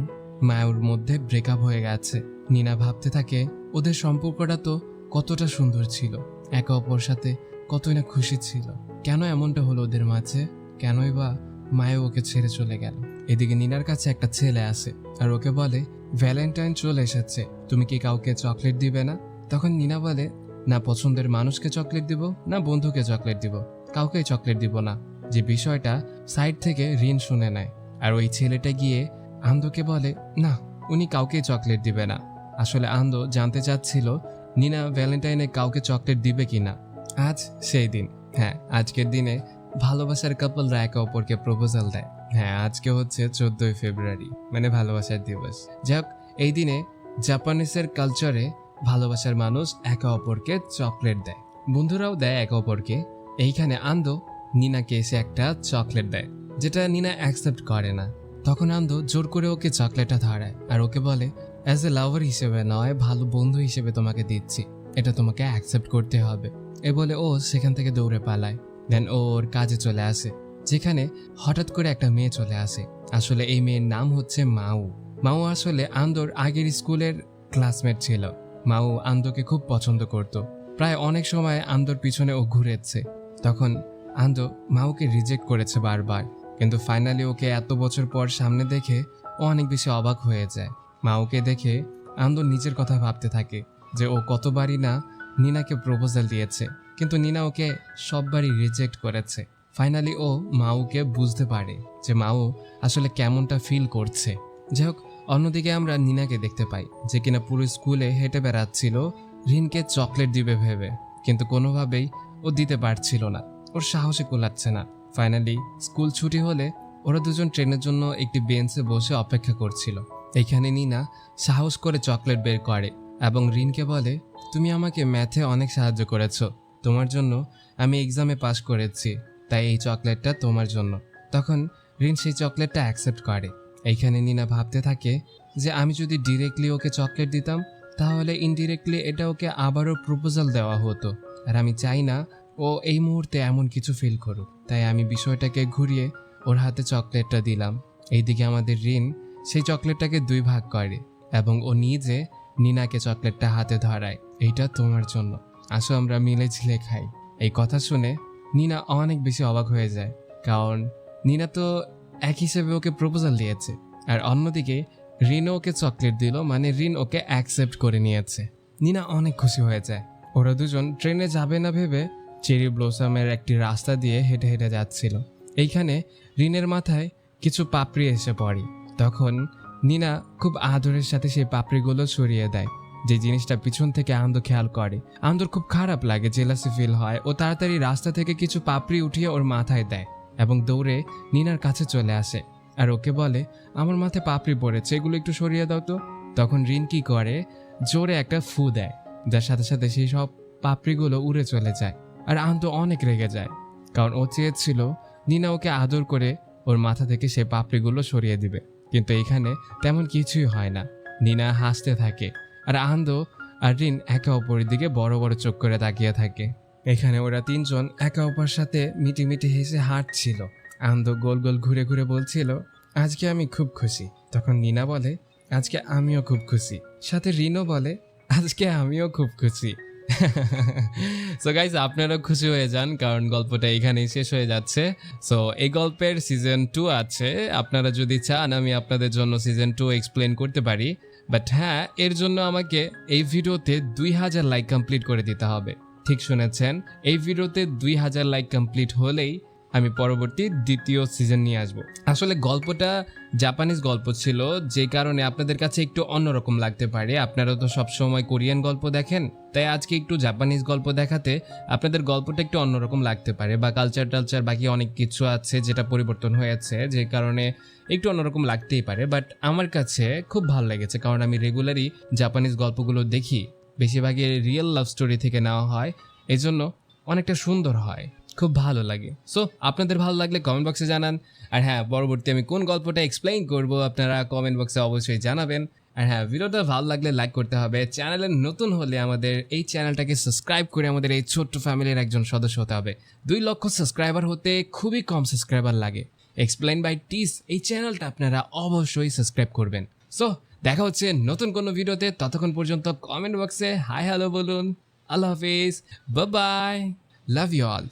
মায়ুর মধ্যে ব্রেকআপ হয়ে গেছে। নিনা ভাবতে থাকে ওদের সম্পর্কটা তো কতটা সুন্দর ছিল, একে অপর সাথে কতই না খুশি ছিল, কেন এমনটা হলো ওদের মাঝে? কেনই বা মায়ু ওকে ছেড়ে চলে গেল? এদিকে নিনার কাছে একটা ছেলে আসে আর ওকে বলে, ভ্যালেন্টাইন চলে এসেছে, তুমি কি কাউকে চকলেট দিবে না? তখন নিনা বলে, না পছন্দের মানুষকে চকলেট দিব, না বন্ধুকে চকলেট দিব, কাউকেই চকলেট দিব না। যে বিষয়টা সাইড থেকে রিন শুনে নেয়। আর ওই ছেলেটা গিয়ে আন্দোকে বলে, না উনি কাউকেই চকলেট দিবে না। আসলে আন্দো জানতে চাচ্ছিল নিনা ভ্যালেন্টাইনে কাউকে চকলেট দিবে কিনা। আজ সেই দিন, হ্যাঁ আজকের দিনে ভালোবাসার কাপলরা একে অপরকে প্রপোজাল দেয়। হ্যাঁ, আজকে হচ্ছে 14ই ফেব্রুয়ারি, মানে ভালোবাসার দিবস। যাক, এই দিনে জাপানিজের কালচারে ভালোবাসার মানুষ একে অপরকে চকলেট দেয়, বন্ধুরাও দেয় একে অপরকে। এইখানে আন্দো নিনাকে এসে একটা চকলেট দেয়, যেটা নিনা অ্যাকসেপ্ট করে না। তখন আন্দো জোর করে ওকে চকলেটটা ধরায় আর ওকে বলে, অ্যাজ এ লাভার হিসেবে নয়, ভালো বন্ধু হিসেবে তোমাকে দিচ্ছি, এটা তোমাকে অ্যাকসেপ্ট করতে হবে। এ বলে ও সেখান থেকে দৌড়ে পালায়। দেন ও ওর কাজে চলে আসে, যেখানে হঠাৎ করে একটা মেয়ে চলে আসে। আসলে এই মেয়ের নাম হচ্ছে মাউ। মাউ আসলে আন্দোর আগের স্কুলের ক্লাসমেট ছিল। মাউ আন্দোকে খুব পছন্দ করত, প্রায় অনেক সময় আন্দোর পিছনে ও ঘুরেছে। তখন আন্দো মাউকে রিজেক্ট করেছে বারবার, কিন্তু ফাইনালি ওকে এত বছর পর সামনে দেখে ও অনেক বেশি অবাক হয়ে যায়। মাউকে দেখে আন্দো নিজের কথা ভাবতে থাকে যে ও কতবারই না নিনাকে প্রপোজাল দিয়েছে, কিন্তু নিনা ওকে সববারই রিজেক্ট করেছে। ফাইনালি ও মাউকে বুঝতে পারে যে মাউ আসলে কেমনটা ফিল করছে। যাই হোক, অন্যদিকে আমরা নিনাকে দেখতে পাই যে কিনা পুরো স্কুলে হেঁটে বেড়াচ্ছিল রিনকে চকলেট দিবে ভেবে, কিন্তু কোনোভাবেই ও দিতে পারছিল না, ওর সাহসে কুলাচ্ছে না। ফাইনালি স্কুল ছুটি হলে ওরা দুজন ট্রেনের জন্য একটি বেঞ্চে বসে অপেক্ষা করছিল। এইখানে নিনা সাহস করে চকলেট বের করে এবং রিনকে বলে, তুমি আমাকে ম্যাথে অনেক সাহায্য করেছো, তোমার জন্য আমি এক্সামে পাশ করেছি, তাই এই চকলেটটা তোমার জন্য। তখন রিন সেই চকলেটটা অ্যাকসেপ্ট করে। এইখানে নিনা ভাবতে থাকে যে আমি যদি ডিরেক্টলি ওকে চকলেট দিতাম তাহলে ইনডিরেক্টলি এটা ওকে আবারও প্রপোজাল দেওয়া হতো, আর আমি চাই না ও এই মুহূর্তে এমন কিছু ফিল করুক, তাই আমি বিষয়টাকে ঘুরিয়ে ওর হাতে চকলেটটা দিলাম। এইদিকে আমাদের রিন সেই চকলেটটাকে দুই ভাগ করে এবং ও নিজে নিনাকে চকলেটটা হাতে ধরায়, এইটা তোমার জন্য, আসো আমরা মিলে ঝিলে খাই। এই কথা শুনে নিনা অনেক বেশি অবাক হয়ে যায়, কারণ নিনা তো এক হিসেবে ওকে প্রপোজাল দিয়েছে, আর অন্যদিকে রিন ওকে চকলেট দিল, মানে রিন ওকে অ্যাকসেপ্ট করে নিয়েছে। নিনা অনেক খুশি হয়ে যায়। ওরা দুজন ট্রেনে যাবে না ভেবে চেরি ব্লসমের একটি রাস্তা দিয়ে হেঁটে হেঁটে যাচ্ছিল। এইখানে রিনের মাথায় কিছু পাপড়ি এসে পড়ে। তখন নিনা খুব আদরের সাথে সেই পাপড়িগুলো সরিয়ে দেয়, যে জিনিসটা পিছন থেকে আন্দো খেয়াল করে। আন্দোর খুব খারাপ লাগে, জেলাসি ফিল হয়। ও তাড়াতাড়ি রাস্তা থেকে কিছু পাপড়ি উঠিয়ে ওর মাথায় দেয় এবং দৌড়ে নিনার কাছে চলে আসে আর ওকে বলে, আমার মাথায় পাপড়ি পড়েছে, এগুলো একটু সরিয়ে দাও তো। তখন রিন কি করে, জোরে একটা ফু দেয়, যার সাথে সাথে সেই সব পাপড়িগুলো উড়ে চলে যায়। আর আন্দো অনেক রেগে যায়, কারণ ও চেয়েছিল নিনা ওকে আদর করে ওর মাথা থেকে সেই পাপড়িগুলো সরিয়ে দিবে, কিন্তু এখানে তেমন কিছুই হয় না। নিনা হাসতে থাকে আর আন্দো আর রিন একে অপরের দিকে বড় বড় চোখ করে তাকিয়ে থাকে। এখানে ওরা তিনজন একে অপরের সাথে মিটিমিটি হেসে হাঁটছিল। আন্দো গোল গোল ঘুরে ঘুরে বলছিল, আজকে আমি খুব খুশি। তখন নিনা বলে, আজকে আমিও খুব খুশি। সাথে রিনও বলে, আজকে আমিও খুব খুশি। সো গাইস, আপনারাও খুশি হয়ে যান কারণ গল্পটা এখানেই শেষ হয়ে যাচ্ছে। সো এই গল্পের সিজন 2 আছে, আপনারা যদি চান আমি আপনাদের জন্য সিজন 2 এক্সপ্লেন করতে পারি, বাট হ্যাঁ, এর জন্য আমাকে এই ভিডিওতে 2000 লাইক কমপ্লিট করে দিতে হবে। ঠিক শুনেছেন, এই ভিডিওতে 2000 লাইক কমপ্লিট হলেই আমি পরবর্তী দ্বিতীয় সিজন নিয়ে আসব। আসলে গল্পটা জাপানিজ গল্প ছিল, যে কারণে আপনাদের কাছে একটু অন্যরকম লাগতে পারে। আপনারা তো সবসময় কোরিয়ান গল্প দেখেন, তাই আজকে একটু জাপানিজ গল্প দেখাতে আপনাদের গল্পটা একটু অন্যরকম লাগতে পারে, বা কালচার বাকি অনেক কিছু আছে যেটা পরিবর্তন হয়েছে, যে কারণে একটু অন্যরকম লাগতেই পারে। বাট আমার কাছে খুব ভালো লেগেছে কারণ আমি রেগুলারই জাপানিজ গল্পগুলো দেখি, বেশিরভাগই রিয়েল লাভ স্টোরি থেকে নেওয়া হয়, এই জন্য অনেকটা সুন্দর হয়, খুব ভালো লাগে। সো আপনাদের ভালো লাগলে কমেন্ট বক্সে জানান। আর হ্যাঁ, পরবর্তী আমি কোন গল্পটা এক্সপ্লেইন করব আপনারা কমেন্ট বক্সে অবশ্যই জানাবেন। আর হ্যাঁ, ভিডিওটা ভালো লাগলে লাইক করতে হবে। চ্যানেলে নতুন হলে আমাদের এই চ্যানেলটাকে সাবস্ক্রাইব করে আমাদের এই ছোট্ট ফ্যামিলির একজন সদস্য হতে হবে। 2 লক্ষ সাবস্ক্রাইবার হতে খুবই কম সাবস্ক্রাইবার লাগে। এক্সপ্লেইন বাই টিস এই চ্যানেলটা আপনারা অবশ্যই সাবস্ক্রাইব করবেন। সো দেখা হচ্ছে নতুন কোনো ভিডিওতে, ততক্ষণ পর্যন্ত কমেন্ট বক্সে হাই হ্যালো বলুন। আল্লাহ হাফিজ, bye bye, love you all.